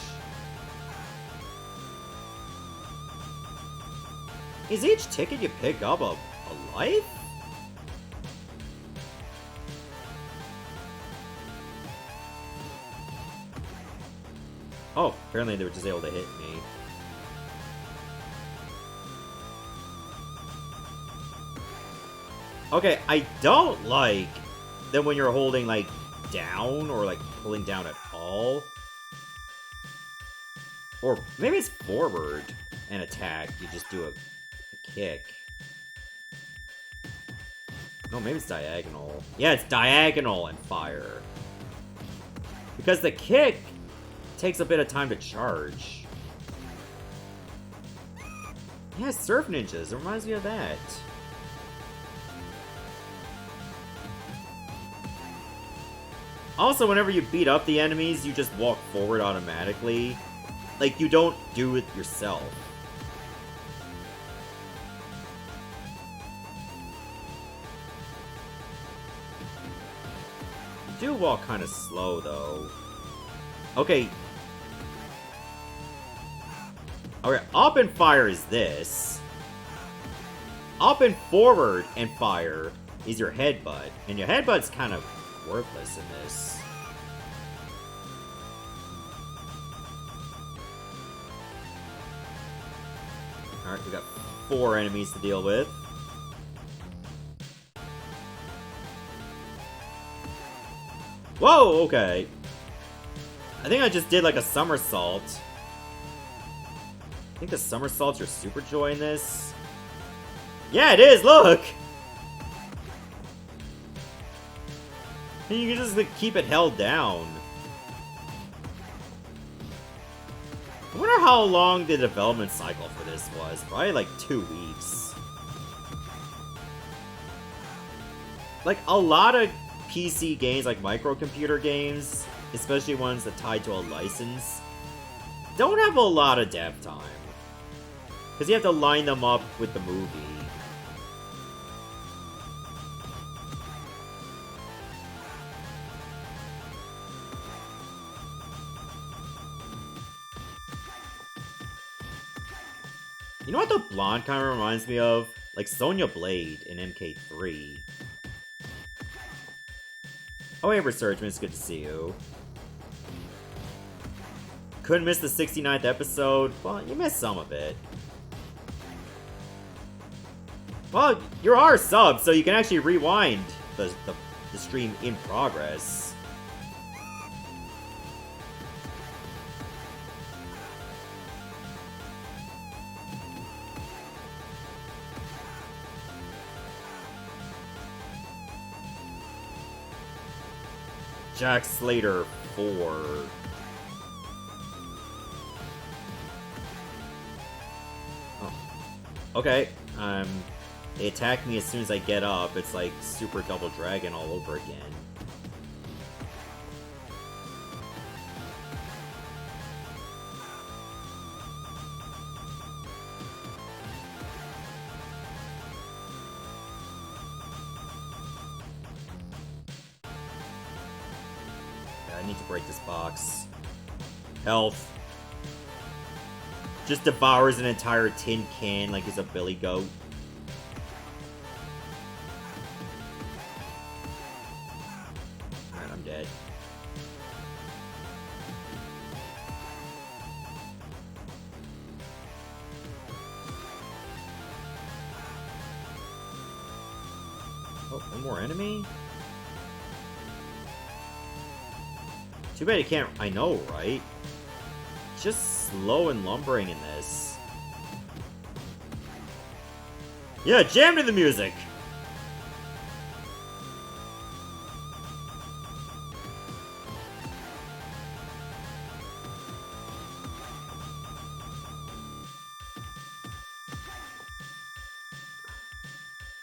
Is each ticket you pick up a life? Oh, apparently they were just able to hit me. Okay, I don't like that when you're holding, like, down or, like, pulling down at all. Or maybe it's forward and attack. You just do a kick. No, maybe it's diagonal. Yeah, it's diagonal and fire. Because the kick takes a bit of time to charge. Yeah, Surf Ninjas. It reminds me of that. Also, whenever you beat up the enemies, you just walk forward automatically. Like, you don't do it yourself. You do walk kind of slow, though. Okay. Okay, up and fire is this. Up and forward and fire is your headbutt. And your headbutt's kind of worthless in this. Alright, we got 4 enemies to deal with. Whoa, okay. I think I just did like a somersault. I think the somersault's your super joy in this. Yeah, it is, look! And you can just like, keep it held down. I wonder how long the development cycle for this was. Probably like 2 weeks. Like a lot of PC games, like microcomputer games, especially ones that tied to a license, don't have a lot of dev time. Because you have to line them up with the movie. You know what the blonde kind of reminds me of? Like Sonya Blade in MK3. Oh, hey, Resurgent, it's good to see you. Couldn't miss the 69th episode? Well, you missed some of it. Well, you're our sub, so you can actually rewind the stream in progress. Jack Slater 4. Oh. Okay, they attack me as soon as I get up. It's like Super Double Dragon all over again. I need to break this box. Health. Just devours an entire tin can like he's a billy goat. Alright, I'm dead. Oh, one more enemy? Too bad you can't... I know, right? It's just slow and lumbering in this. Yeah, jam to the music!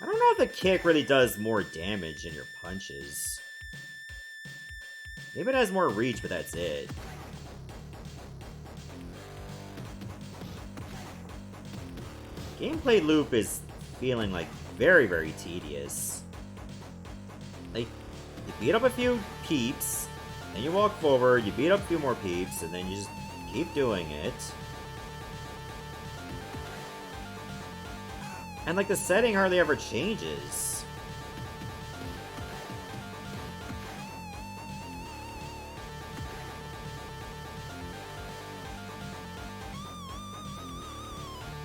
I don't know if the kick really does more damage than your punches. Maybe it has more reach, but that's it. Gameplay loop is feeling like very, very tedious. Like, you beat up a few peeps, then you walk forward, you beat up a few more peeps, and then you just keep doing it. And like the setting hardly ever changes.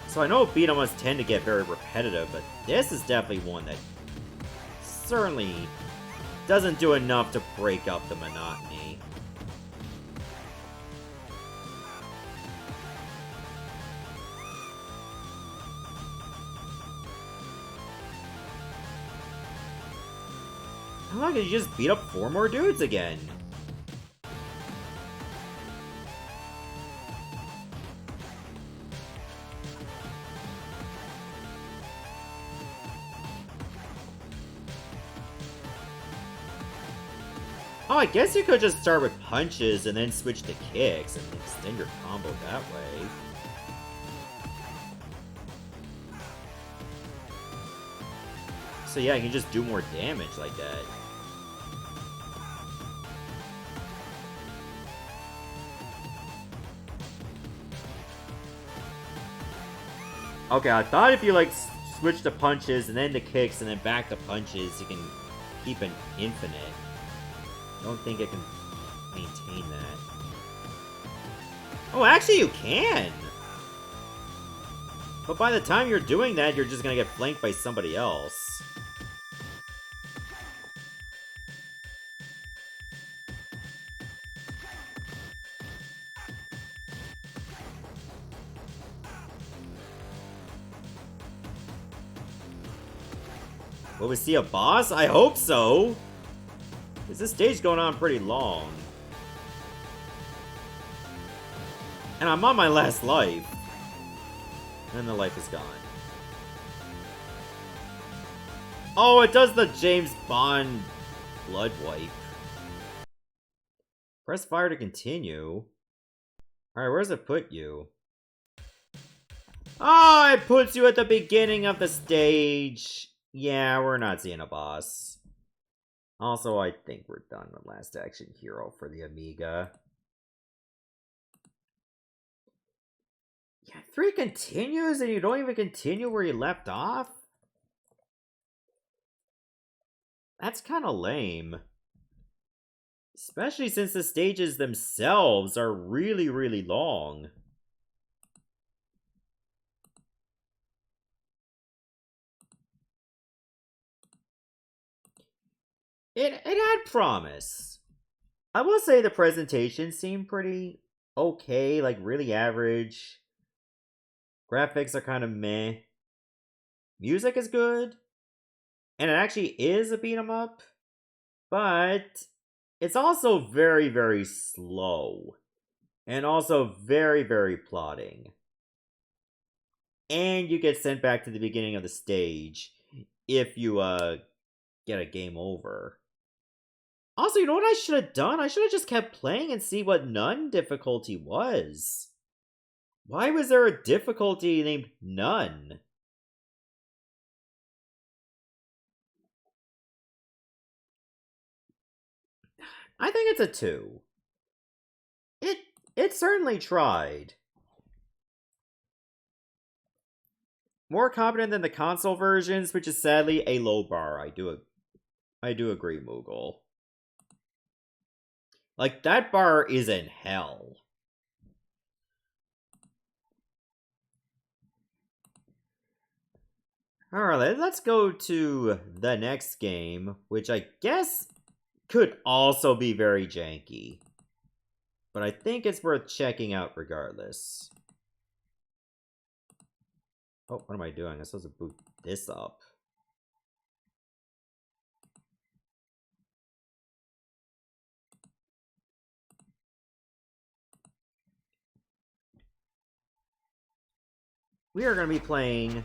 So I know beat 'em ups tend to get very repetitive, but this is definitely one that certainly doesn't do enough to break up the monotony. How long did you just beat up 4 more dudes again? Oh, I guess you could just start with punches and then switch to kicks and extend your combo that way. So yeah, you can just do more damage like that. Okay, I thought if you like switch to punches and then to kicks and then back to punches, you can keep an infinite. I don't think it can maintain that. Oh, actually you can! But by the time you're doing that, you're just gonna get flanked by somebody else. Will we see a boss? I hope so! Because this stage going on pretty long. And I'm on my last life. And the life is gone. Oh, it does the James Bond blood wipe. Press fire to continue. Alright, where does it put you? Oh, it puts you at the beginning of the stage. Yeah, we're not seeing a boss. Also, I think we're done with Last Action Hero for the Amiga. Yeah, 3 continues and you don't even continue where you left off? That's kind of lame. Especially since the stages themselves are really, really long. It had promise. I will say the presentation seemed pretty okay, like really average. Graphics are kind of meh. Music is good. And it actually is a beat 'em up. But it's also very, very slow. And also very, very plotting. and you get sent back to the beginning of the stage if you get a game over. Also, you know what I should have done? I should have just kept playing and see what none difficulty was. Why was there a difficulty named none? I think it's a 2. It certainly tried. More competent than the console versions, which is sadly a low bar. I do agree, Moogle. Like, that bar is in hell. Alright, let's go to the next game, which I guess could also be very janky. But I think it's worth checking out regardless. Oh, what am I doing? I'm supposed to boot this up. We are going to be playing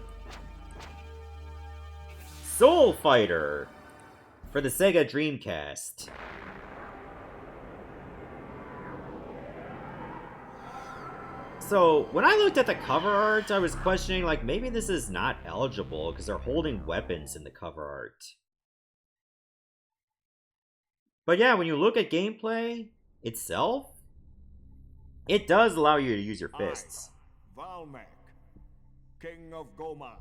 Soul Fighter for the Sega Dreamcast. So, when I looked at the cover art, I was questioning, like, maybe this is not eligible because they're holding weapons in the cover art. But yeah, when you look at gameplay itself, it does allow you to use your fists. Valmek, King of Goma,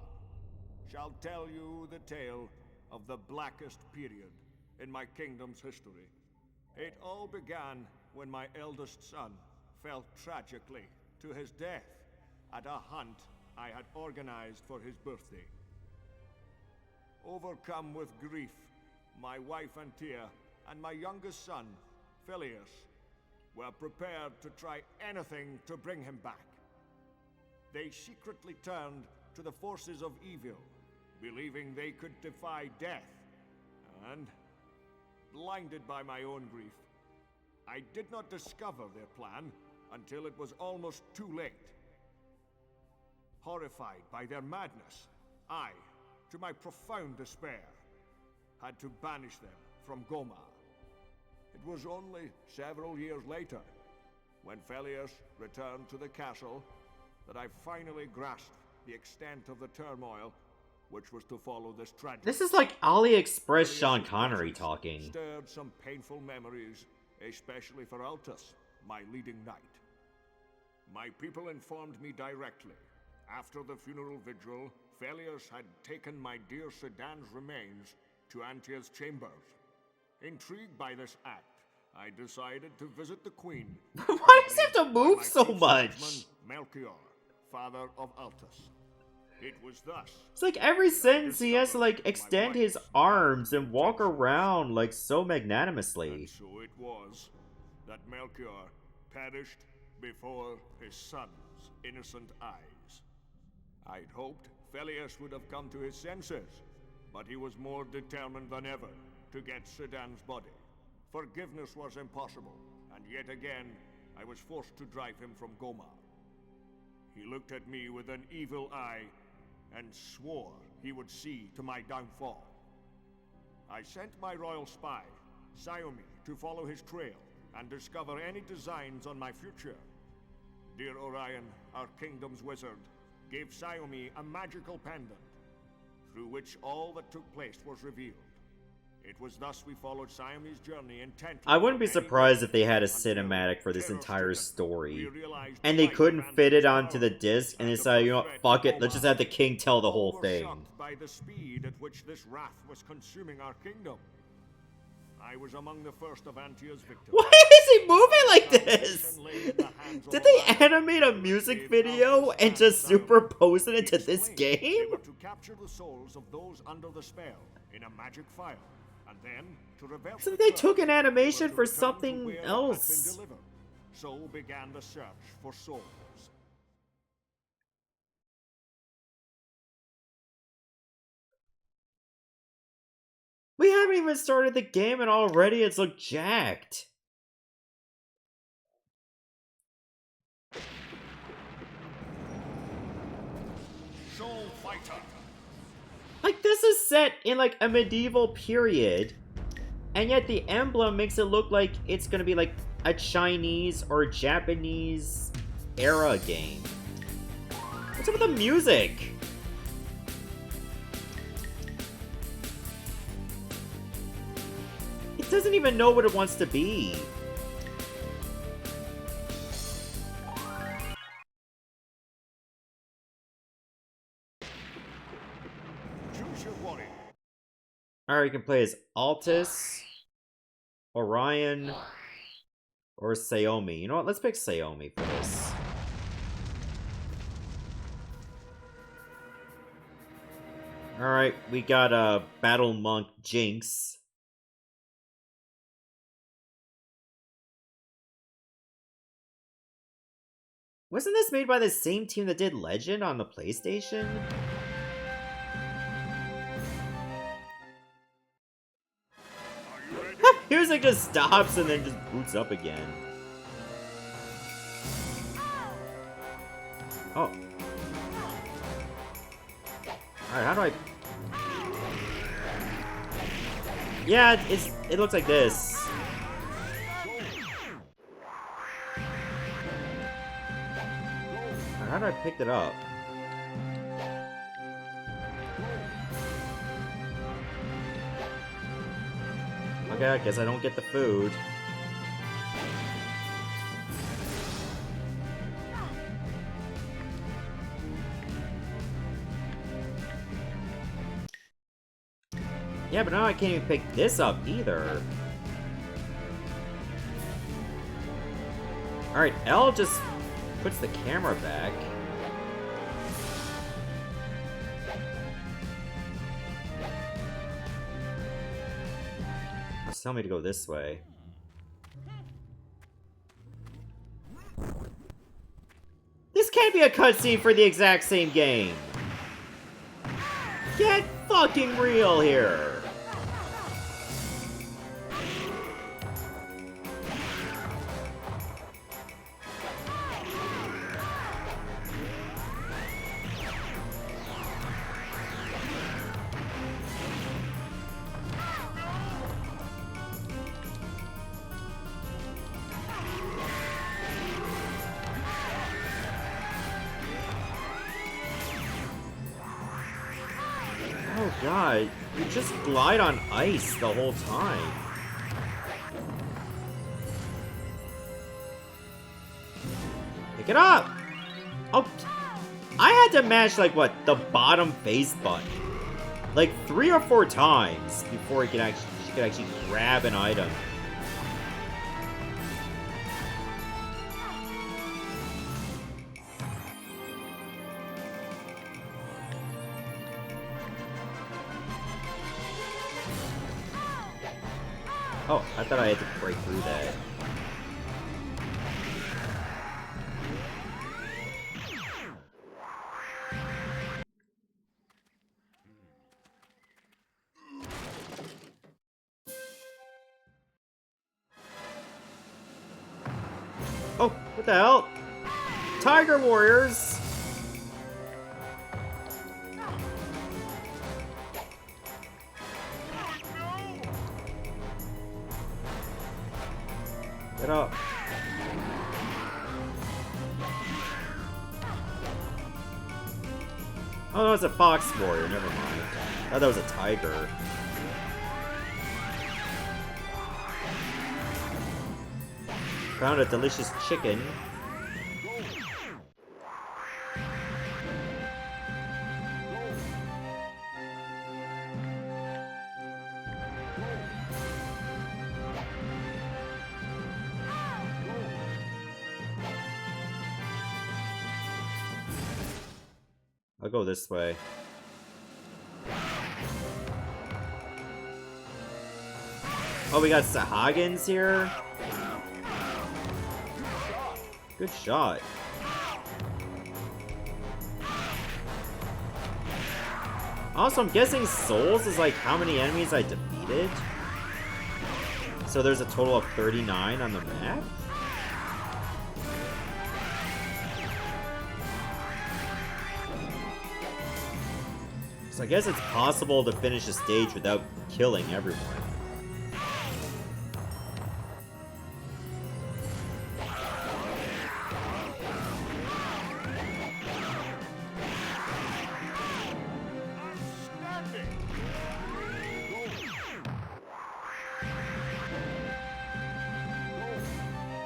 shall tell you the tale of the blackest period in my kingdom's history. It all began when my eldest son fell tragically to his death at a hunt I had organized for his birthday. Overcome with grief, my wife Antia and my youngest son, Phileas, were prepared to try anything to bring him back. They secretly turned to the forces of evil, believing they could defy death. And, blinded by my own grief, I did not discover their plan until it was almost too late. Horrified by their madness, I, to my profound despair, had to banish them from Goma. It was only several years later, when Phileas returned to the castle, that I finally grasped the extent of the turmoil which was to follow this tragedy. This is like AliExpress Sean Connery talking. Stirred some painful memories, especially for Altus, my leading knight. My people informed me directly. After the funeral vigil, Phileas had taken my dear Zeque-Den's remains to Antia's chambers. Intrigued by this act, I decided to visit the Queen. Why does he have to move so much? Melchior, father of Altus. It was thus. It's like every sentence he has to like extend his arms and walk around like so magnanimously. And so it was that Melchior perished before his son's innocent eyes. I'd hoped Phileas would have come to his senses, but he was more determined than ever to get Zeque-Den's body. Forgiveness was impossible, and yet again, I was forced to drive him from Goma. He looked at me with an evil eye and swore he would see to my downfall. I sent my royal spy, Sayomi, to follow his trail and discover any designs on my future. Dear Orion, our kingdom's wizard, gave Sayomi a magical pendant, through which all that took place was revealed. It was thus we followed Sayomi's journey intently. I wouldn't be surprised if they had a cinematic for this entire story, and they couldn't fit it onto the disc, and they said, you know what, fuck it, let's just have the king tell the whole thing. By the speed at which this wrath was consuming our kingdom. I was among the first of Antia's victims. Why is he moving like this? Did they animate a music video and just superimpose it into this game? To capture the souls of those under the spell in a magic file, and then to reverse. So they took an animation for something else. So began the search for souls. We haven't even started the game and already it's looked jacked. Like, this is set in, like, a medieval period, and yet the emblem makes it look like it's gonna be, like, a Chinese or Japanese era game. What's up with the music? It doesn't even know what it wants to be. Alright, you can play as Altus, Orion, or Saomi. You know what? Let's pick Saomi for this. Alright, we got a Battle Monk Jinx. Wasn't this made by the same team that did Legend on the PlayStation? Music just stops and then just boots up again. Oh. Alright, how do I... Yeah, it looks like this. Alright, how do I pick it up? Okay, I guess I don't get the food. Yeah, but now I can't even pick this up either. Alright, L just puts the camera back. Tell me to go this way. This can't be a cutscene for the exact same game. Get fucking real here. Oh god, you just glide on ice the whole time. Pick it up! Oh, I had to mash, like, what, the bottom face button. Like, 3 or 4 times before she could actually grab an item. Oh, I thought I had to break through that. Oh, what the hell? Tiger Warriors! Get up. Oh, that was a fox warrior, never mind. I thought that was a tiger. Found a delicious chicken. I'll go this way. Oh, we got Sahagins here? Good shot. Also, I'm guessing souls is like how many enemies I defeated. So there's a total of 39 on the map? So I guess it's possible to finish a stage without killing everyone.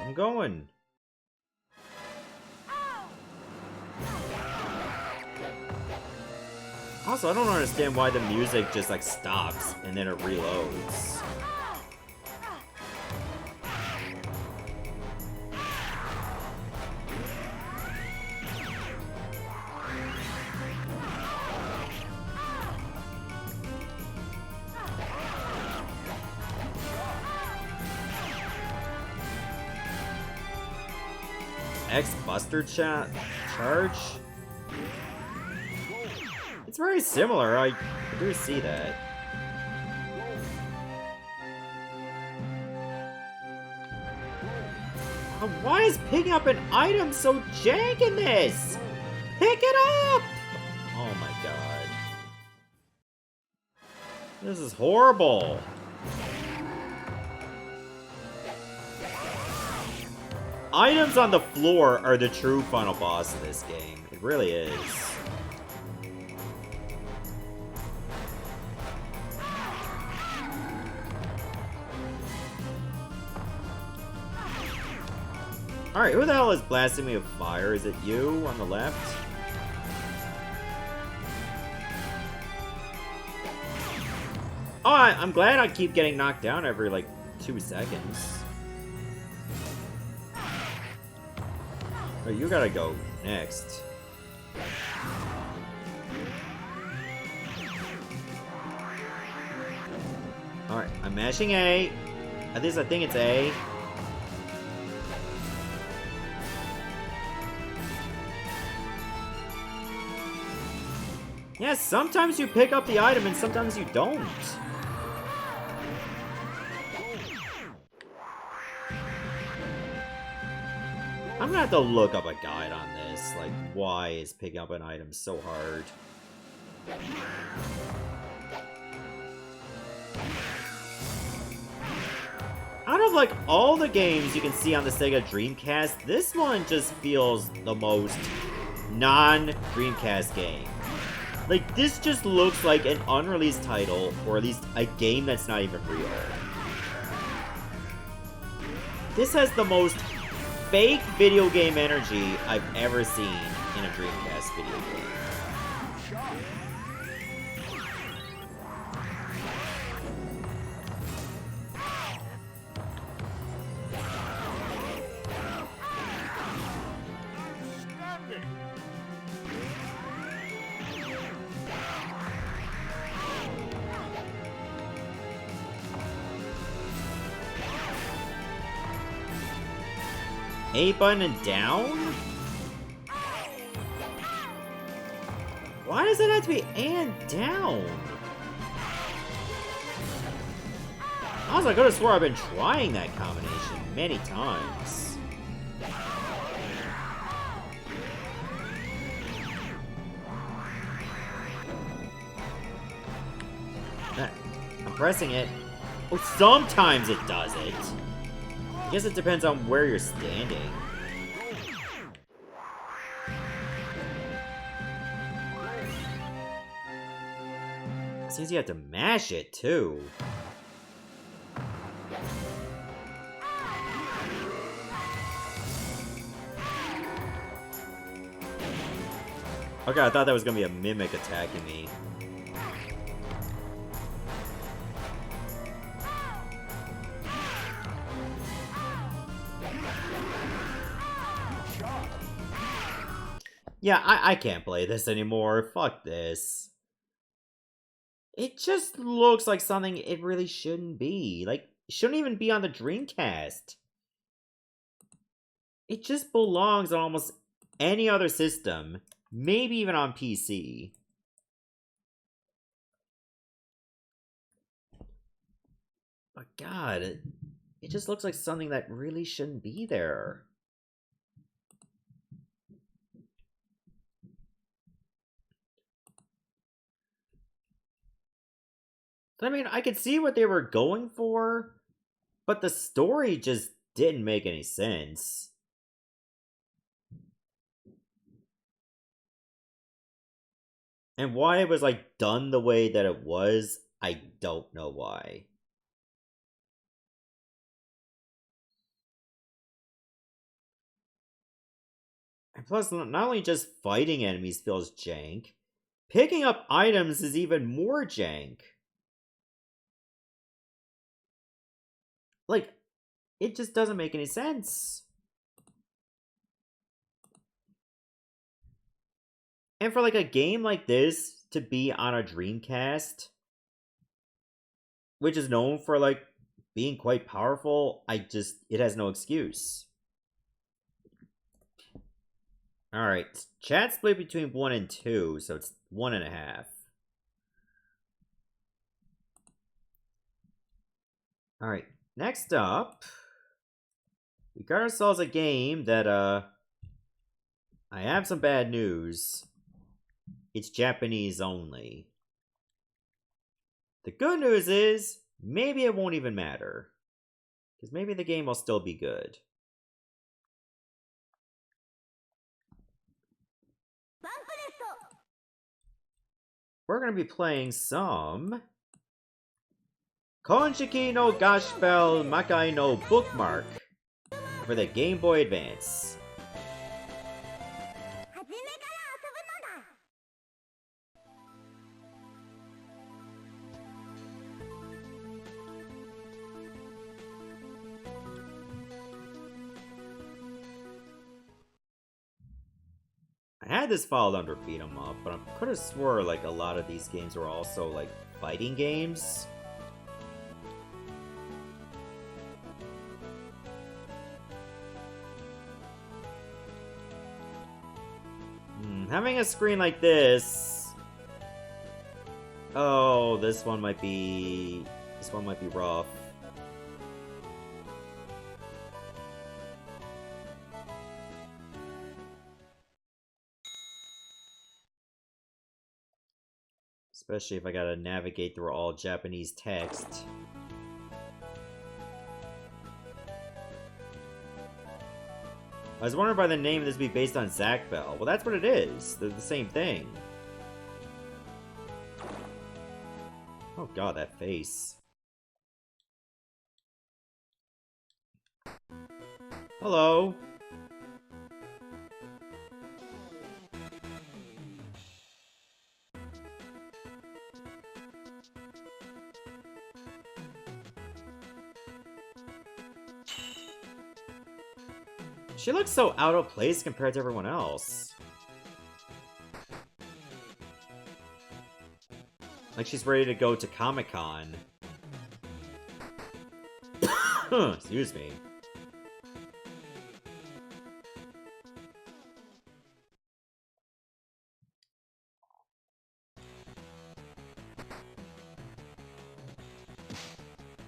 I'm going. Also, I don't understand why the music just, like, stops and then it reloads. X-Buster charge? It's very similar, I do see that. Why is picking up an item so jank in this? Pick it up! Oh my god. This is horrible. Items on the floor are the true final boss of this game. It really is. Alright, who the hell is blasting me with fire? Is it you on the left? Oh, I'm glad I keep getting knocked down every, like, 2 seconds. Oh, you gotta go next. Alright, I'm mashing A. At least I think it's A. Yeah, sometimes you pick up the item and sometimes you don't. I'm gonna have to look up a guide on this. Like, why is picking up an item so hard? Out of, like, all the games you can see on the Sega Dreamcast, this one just feels the most non-Dreamcast game. Like, this just looks like an unreleased title, or at least a game that's not even real. This has the most fake video game energy I've ever seen in a Dreamcast video game. A button and down? Why does it have to be A and down? Also, I could have swore I've been trying that combination many times. I'm pressing it. Oh, sometimes it does it. I guess it depends on where you're standing. Seems you have to mash it, too. Okay, I thought that was gonna be a mimic attacking me. Yeah, I can't play this anymore. Fuck this. It just looks like something it really shouldn't be. Like, it shouldn't even be on the Dreamcast. It just belongs on almost any other system. Maybe even on PC. But God, it just looks like something that really shouldn't be there. I mean, I could see what they were going for, but the story just didn't make any sense. And why it was, like, done the way that it was, I don't know why. And plus, not only just fighting enemies feels jank, picking up items is even more jank. Like, it just doesn't make any sense. And for, like, a game like this to be on a Dreamcast, which is known for, like, being quite powerful, it has no excuse. Alright, chat split between 1 and 2, so it's 1.5. Alright, next up, we got ourselves a game that, I have some bad news. It's Japanese only. The good news is, maybe it won't even matter. Because maybe the game will still be good. We're going to be playing some Konjiki no Gash spell Makai no Bookmark for the Game Boy Advance. I had this filed under beat 'em up, but I could have swore like a lot of these games were also like fighting games. Having a screen like this. Oh, this one might be rough. Especially if I gotta navigate through all Japanese text. I was wondering by the name this would be based on Zack-Bell. Well, that's what it is. They're the same thing. Oh god, that face. Hello. She looks so out of place compared to everyone else. Like she's ready to go to Comic-Con. Excuse me.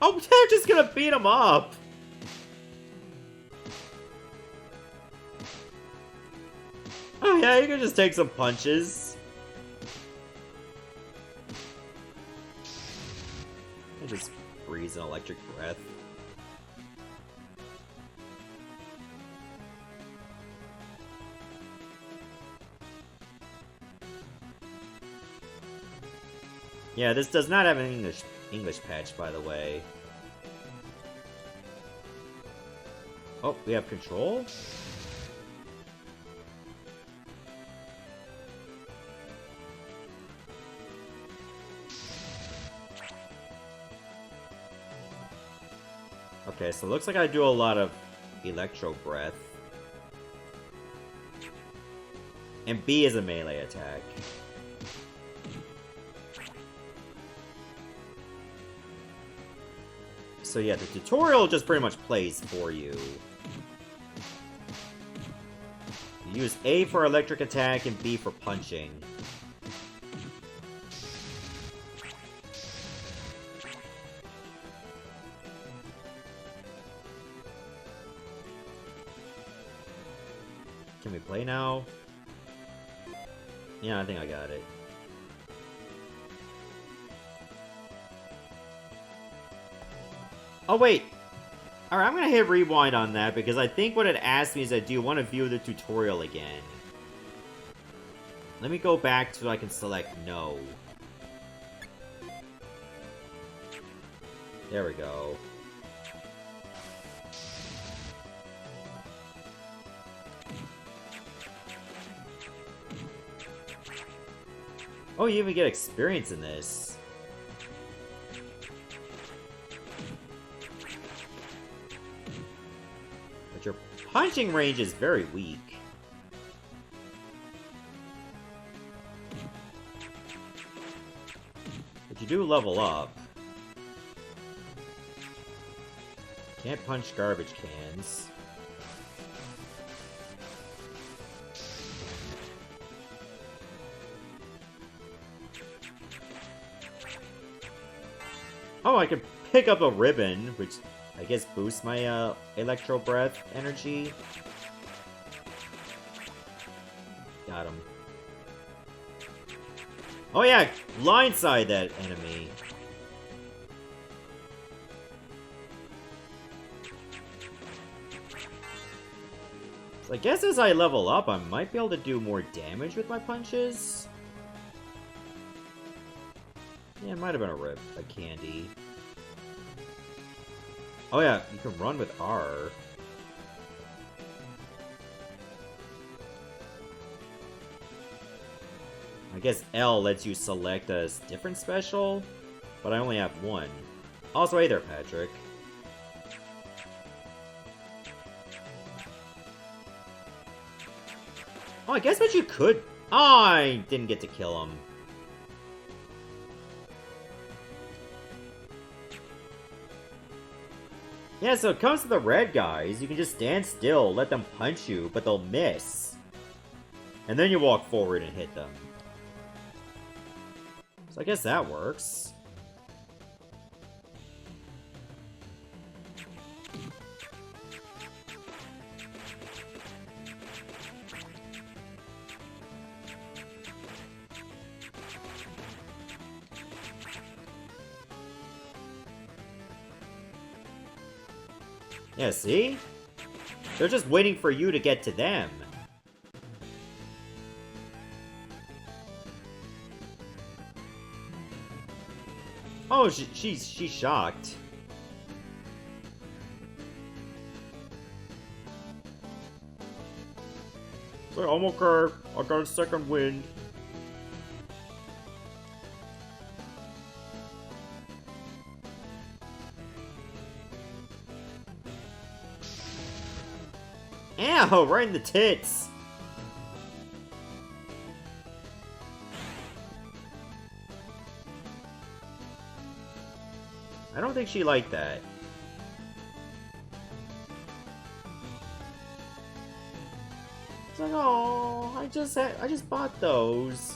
Oh, they're just gonna beat him up! Oh yeah, you can just take some punches. And just breathe an electric breath. Yeah, this does not have an English patch, by the way. Oh, we have control? Okay, so it looks like I do a lot of Electro Breath. And B is a melee attack. So yeah, the tutorial just pretty much plays for you. You use A for electric attack and B for punching. Can we play now? Yeah, I think I got it. Oh, wait. Alright, I'm gonna hit rewind on that because I think what it asked me is, do you want to view the tutorial again? Let me go back so I can select no. There we go. Oh, you even get experience in this. But your punching range is very weak. But you do level up. Can't punch garbage cans. Oh, I can pick up a ribbon, which I guess boosts my electro breath energy. Got him. Oh yeah, blindside that enemy. So I guess as I level up, I might be able to do more damage with my punches. Yeah, it might have been a candy. Oh yeah, you can run with R. I guess L lets you select a different special, but I only have one. Also, hey there, Patrick. Oh, I guess what you could... Oh, I didn't get to kill him. Yeah, so it comes to the red guys, you can just stand still, let them punch you, but they'll miss. And then you walk forward and hit them. So I guess that works. Yeah, see? They're just waiting for you to get to them. Oh, she's shocked. Say, I'm okay. I got a second wind. Ow, right in the tits. I don't think she liked that. It's like, oh, I just bought those.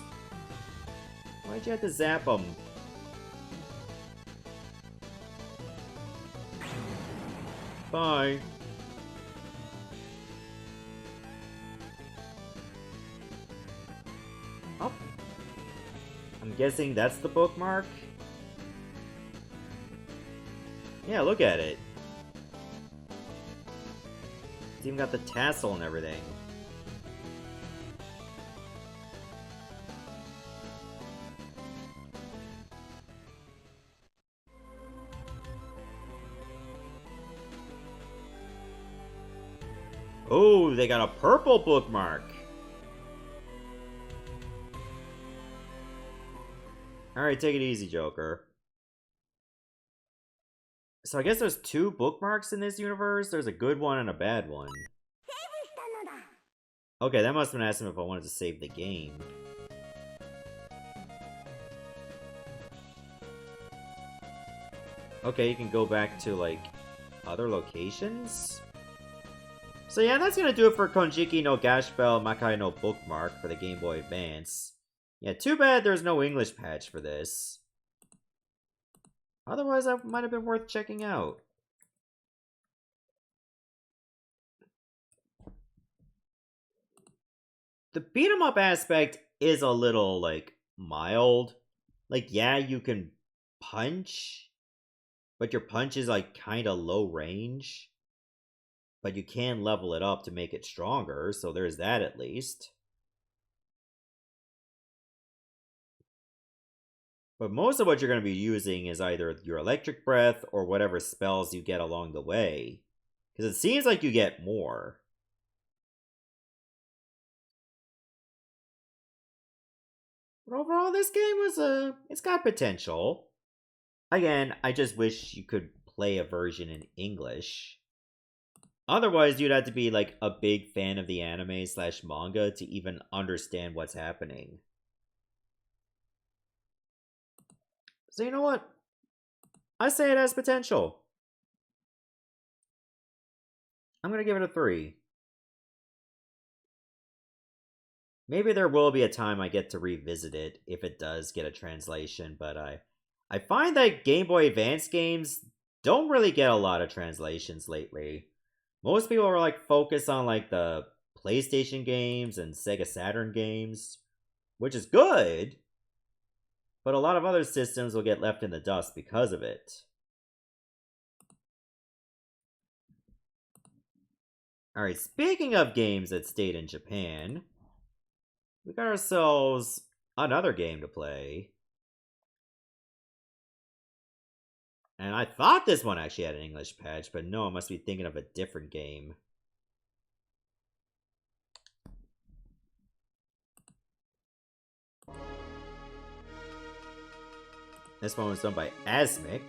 Why'd you have to zap them? Bye. Oh. I'm guessing that's the bookmark? Yeah, look at it. It's even got the tassel and everything. Oh, they got a purple bookmark. Alright, take it easy, Joker. So I guess there's two bookmarks in this universe. There's a good one and a bad one. Okay, that must have been asking if I wanted to save the game. Okay, you can go back to, like, other locations? So yeah, that's gonna do it for Konjiki no Gash Bell Makai no Bookmark for the Game Boy Advance. Yeah, too bad there's no English patch for this. Otherwise, that might have been worth checking out. The beat 'em up aspect is a little, like, mild. Like, yeah, you can punch, but your punch is like kind of low range. But you can level it up to make it stronger, so there's that at least. But most of what you're going to be using is either your electric breath or whatever spells you get along the way. Because it seems like you get more. But overall, this game was it's got potential. Again, I just wish you could play a version in English. Otherwise, you'd have to be like a big fan of the anime / manga to even understand what's happening. So you know what? I say it has potential. I'm gonna give it a 3. Maybe there will be a time I get to revisit it if it does get a translation, but I find that Game Boy Advance games don't really get a lot of translations lately. Most people are like focused on like the PlayStation games and Sega Saturn games, which is good, but a lot of other systems will get left in the dust because of it. Alright, speaking of games that stayed in Japan, we got ourselves another game to play. And I thought this one actually had an English patch, but no, I must be thinking of a different game. This one was done by Asmic.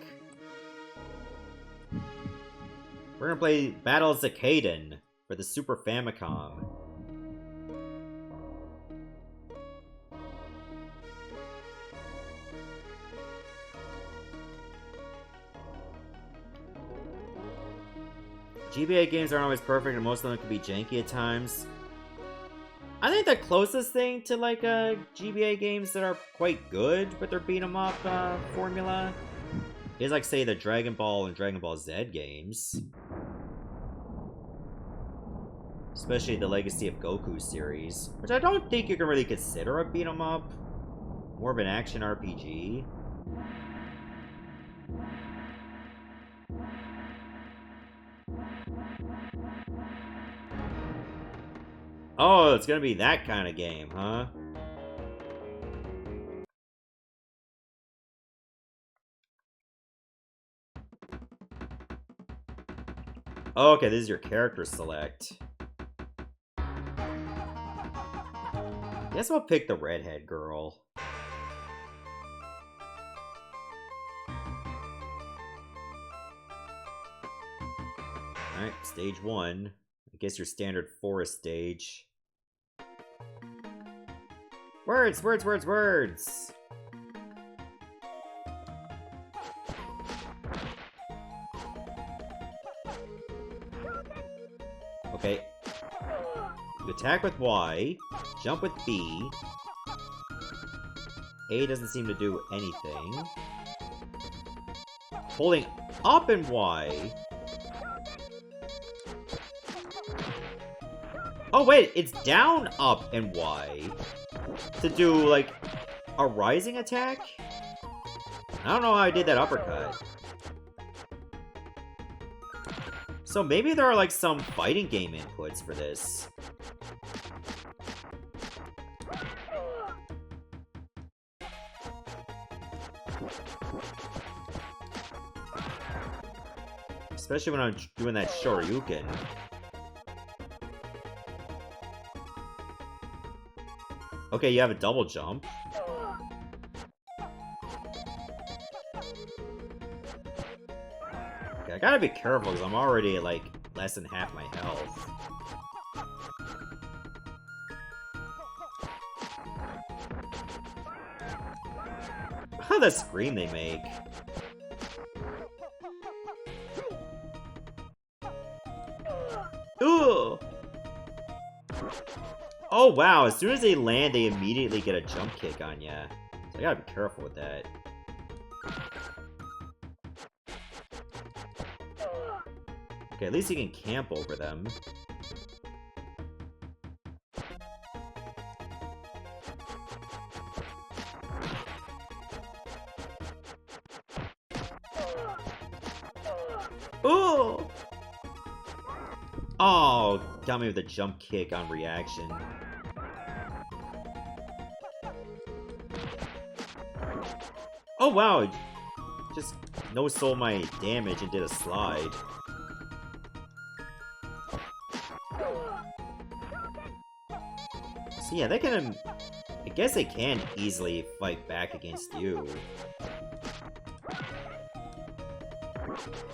We're gonna play Battle Zeque-Den for the Super Famicom. GBA games aren't always perfect, and most of them can be janky at times. I think the closest thing to like GBA games that are quite good with their beat 'em up formula is like, say, the Dragon Ball and Dragon Ball Z games. Especially the Legacy of Goku series, which I don't think you can really consider a beat 'em up. More of an action RPG. Oh, it's gonna be that kind of game, huh? Oh, okay, this is your character select. Guess I'll pick the redhead girl. Alright, stage 1. I guess your standard forest stage. Words, words, words, words! Okay. You attack with Y, jump with B. A doesn't seem to do anything. Holding up and Y. Oh wait, it's down, up, and Y to do, like, a rising attack? I don't know how I did that uppercut. So maybe there are, like, some fighting game inputs for this. Especially when I'm doing that Shoryuken. Okay, you have a double jump. Okay, I gotta be careful because I'm already at, like, less than half my health. How the scream they make. Ooh! Oh wow, as soon as they land, they immediately get a jump kick on ya. So I gotta be careful with that. Okay, at least you can camp over them. Ooh! Oh, got me with a jump kick on reaction. Oh wow, it just no-sold my damage and did a slide. So yeah, they can... I guess they can easily fight back against you.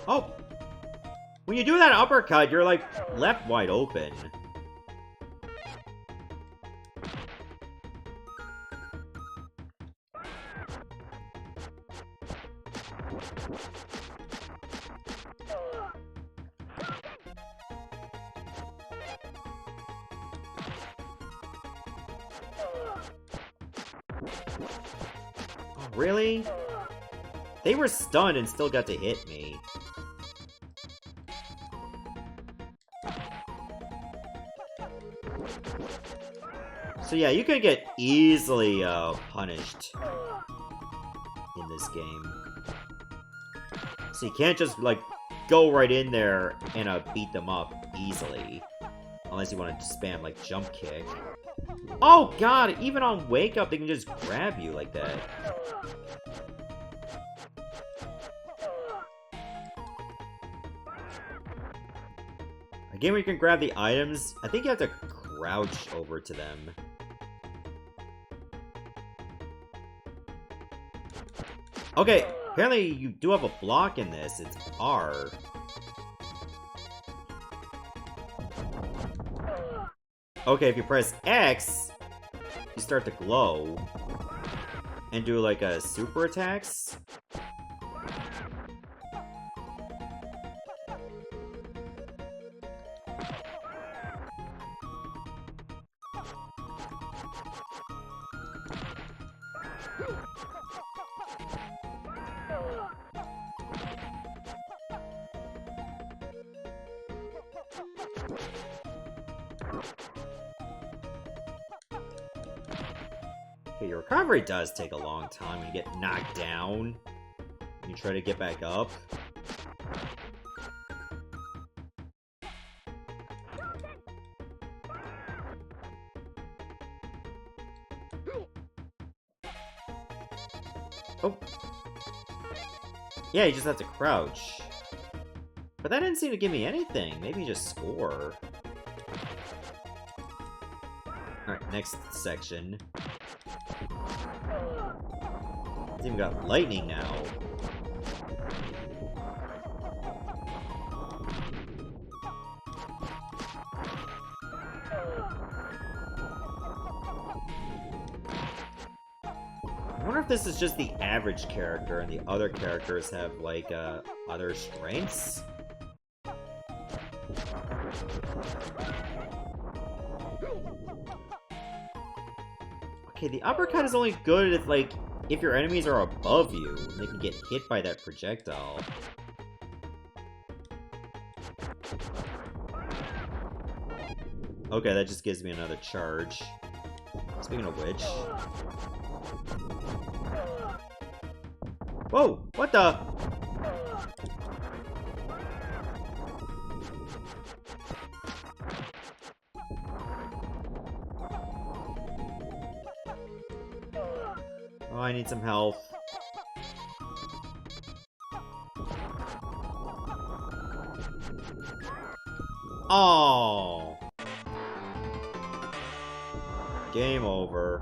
Oh! When you do that uppercut, you're like left wide open. Oh, really? They were stunned and still got to hit me. So yeah, you can get easily punished in this game. So you can't just, like, go right in there and beat them up easily. Unless you want to spam, like, jump kick. Oh god, even on Wake Up, they can just grab you like that. A game where you can grab the items, I think you have to crouch over to them. Okay, apparently you do have a block in this. It's R. Okay, if you press X, you start to glow. And do like a super attacks. Okay, your recovery does take a long time when you get knocked down. You try to get back up. Oh. Yeah, you just have to crouch. But that didn't seem to give me anything. Maybe just score. Alright, next section. It's even got lightning now. I wonder if this is just the average character and the other characters have, like, other strengths? Okay, the uppercut is only good if, like, if your enemies are above you, and they can get hit by that projectile. Okay, that just gives me another charge. Speaking of which... Whoa! What the? Oh, I need some health. Oh! Game over.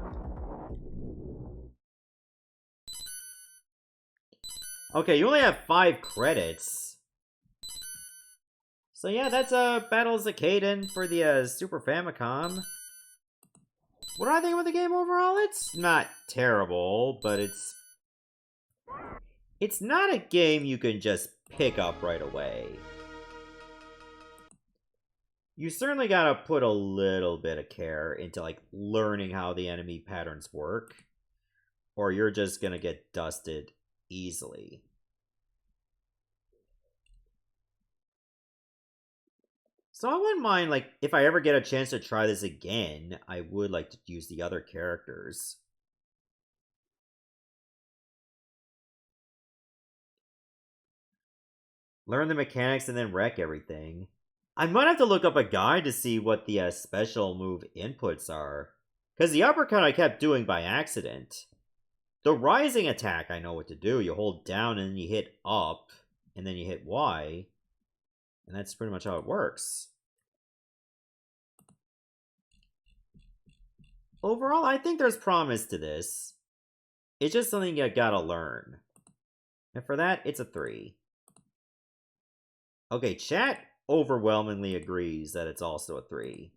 Okay, you only have 5 credits. So yeah, that's Battle Zeque-Den for the Super Famicom. What do I think about the game overall? It's not terrible, but it's not a game you can just pick up right away. You certainly gotta put a little bit of care into, like, learning how the enemy patterns work, or you're just gonna get dusted easily. So I wouldn't mind, like, if I ever get a chance to try this again, I would like to use the other characters. Learn the mechanics and then wreck everything. I might have to look up a guide to see what the special move inputs are. Because the uppercut I kept doing by accident. The rising attack, I know what to do. You hold down and then you hit up, and then you hit Y. And that's pretty much how it works. Overall, I think there's promise to this. It's just something you gotta learn. And for that, it's a 3. Okay, chat overwhelmingly agrees that it's also a 3.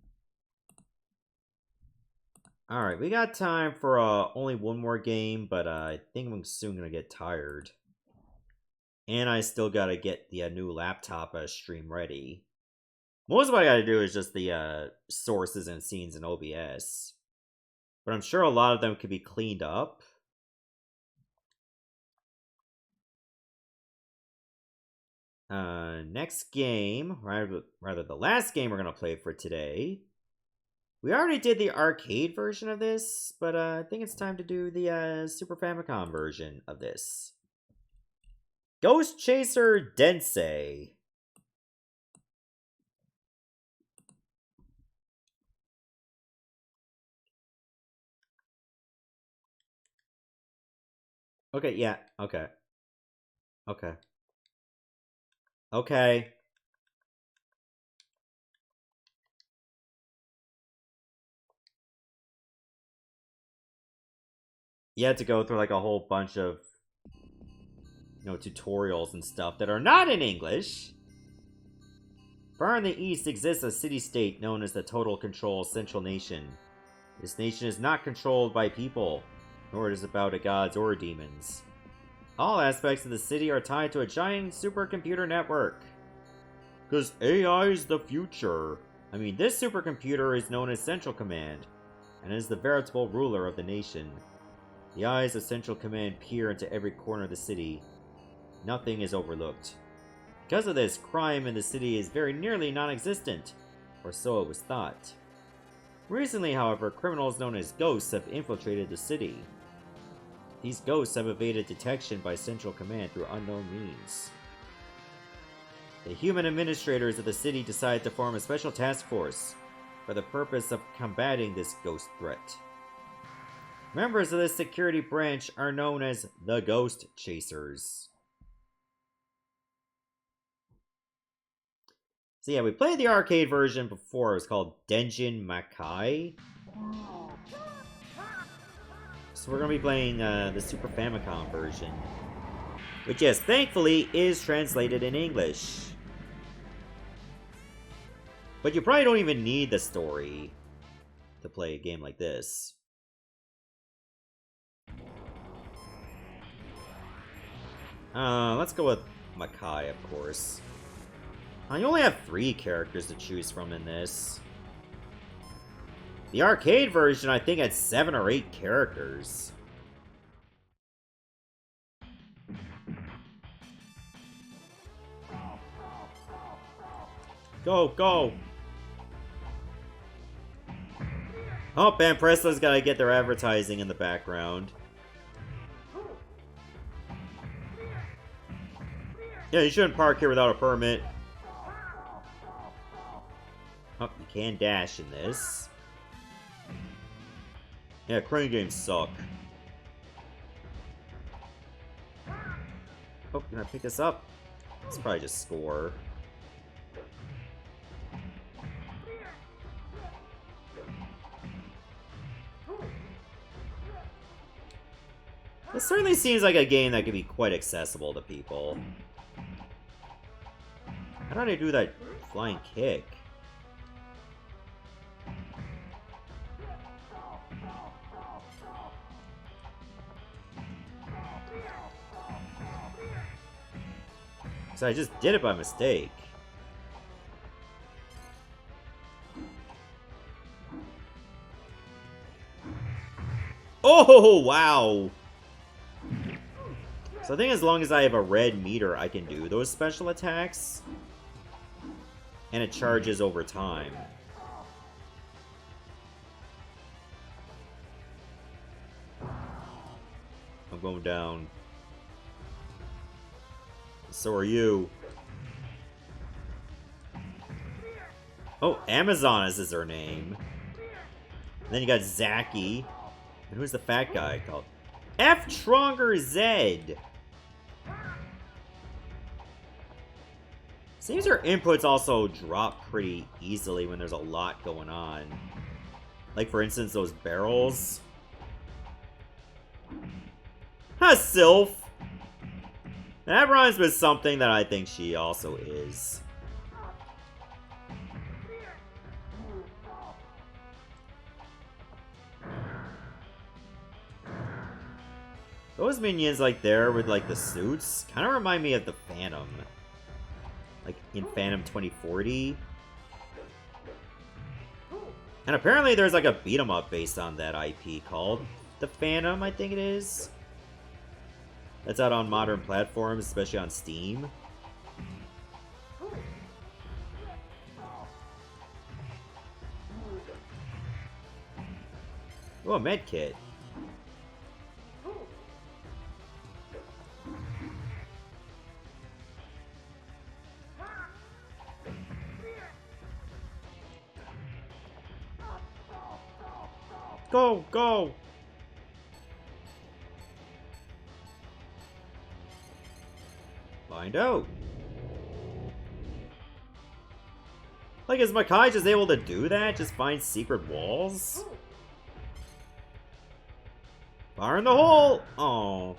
Alright, we got time for only one more game, but I think I'm soon gonna get tired. And I still gotta get the new laptop stream ready. Most of what I gotta do is just the sources and scenes in OBS. But I'm sure a lot of them could be cleaned up. Next game, rather the last game we're gonna play for today. We already did the arcade version of this, but I think it's time to do the Super Famicom version of this. Ghost Chaser Densei. Okay, yeah, okay. Okay. Okay. You had to go through like a whole bunch of, tutorials and stuff that are not in English. Far in the east exists a city-state known as the Total Control Central Nation. This nation is not controlled by people, nor is it about the gods or demons. All aspects of the city are tied to a giant supercomputer network. Because AI is the future. I mean, this supercomputer is known as Central Command, and is the veritable ruler of the nation. The eyes of Central Command peer into every corner of the city. Nothing is overlooked. Because of this, crime in the city is very nearly non-existent, or so it was thought. Recently, however, criminals known as ghosts have infiltrated the city. These ghosts have evaded detection by Central Command through unknown means. The human administrators of the city decided to form a special task force for the purpose of combating this ghost threat. Members of this security branch are known as the Ghost Chasers. So yeah, we played the arcade version before. It was called Denjin Makai. So we're going to be playing the Super Famicom version. Which, yes, thankfully is translated in English. But you probably don't even need the story to play a game like this. Let's go with Makai, of course. You only have 3 characters to choose from in this. The arcade version, I think, had 7 or 8 characters. Go, go! Oh, and Presto's gotta get their advertising in the background. Yeah, you shouldn't park here without a permit. Oh, you can dash in this. Yeah, crane games suck. Oh, can I pick this up? It's probably just score. This certainly seems like a game that could be quite accessible to people. How do I do that flying kick? So I just did it by mistake. Oh, wow! So I think as long as I have a red meter, I can do those special attacks. And it charges over time. I'm going down. So are you. Oh, Amazonas is her name. And then you got Zacky. And who's the fat guy called? F. Stronger Zed. Seems her inputs also drop pretty easily when there's a lot going on. Like, for instance, those barrels. Ha, Sylph! That rhymes with something that I think she also is. Those minions, like, there with, like, the suits, kind of remind me of the Phantom. Like, in Phantom 2040. And apparently there's, like, a beat-em-up based on that IP called The Phantom, I think it is. That's out on modern platforms, especially on Steam. Oh, a med kit. Go, go! Find out. Like, is Makai just able to do that? Just find secret walls? Fire in the hole! Oh.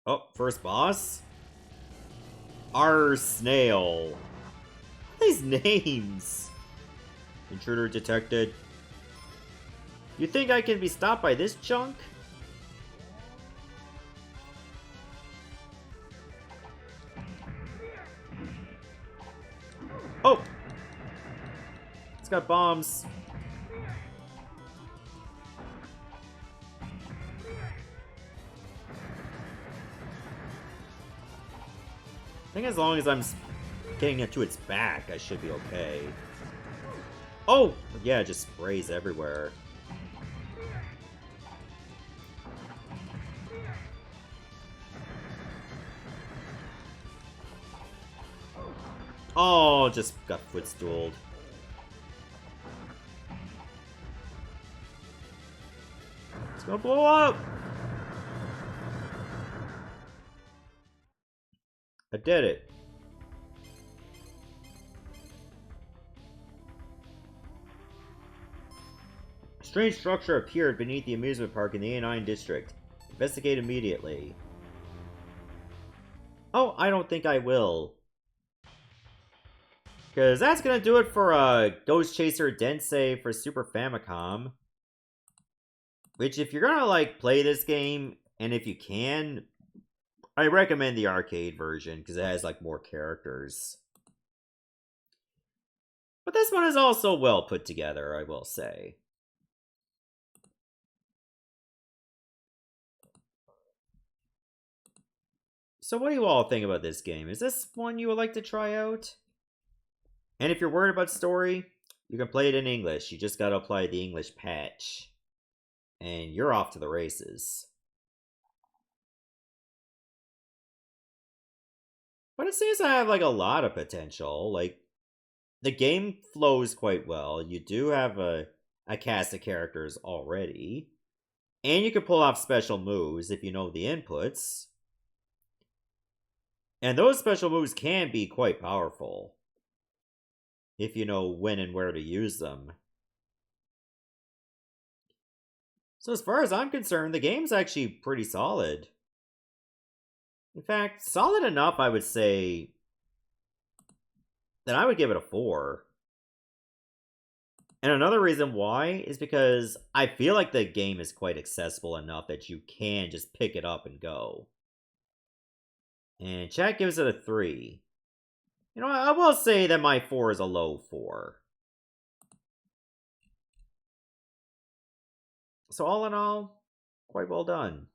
Oh, first boss? R. Snail. What are these names? Intruder detected. You think I can be stopped by this junk? Oh! It's got bombs. I think as long as I'm getting it to its back, I should be okay. Oh! Yeah, it just sprays everywhere. Oh, just got footstooled. It's gonna blow up! I did it. A strange structure appeared beneath the amusement park in the A9 district. Investigate immediately. Oh, I don't think I will. Because that's going to do it for Ghost Chaser Densei for Super Famicom. Which, if you're going to, like, play this game, and if you can, I recommend the arcade version, because it has, like, more characters. But this one is also well put together, I will say. So what do you all think about this game? Is this one you would like to try out? And if you're worried about story, you can play it in English. You just gotta apply the English patch. And you're off to the races. But it seems to have, like, a lot of potential. Like, the game flows quite well. You do have a cast of characters already. And you can pull off special moves if you know the inputs. And those special moves can be quite powerful. If you know when and where to use them. So as far as I'm concerned, the game's actually pretty solid. In fact, solid enough, I would say, that I would give it a 4. And another reason why is because I feel like the game is quite accessible enough that you can just pick it up and go. And chat gives it a 3. You know, I will say that my 4 is a low 4. So all in all, quite well done.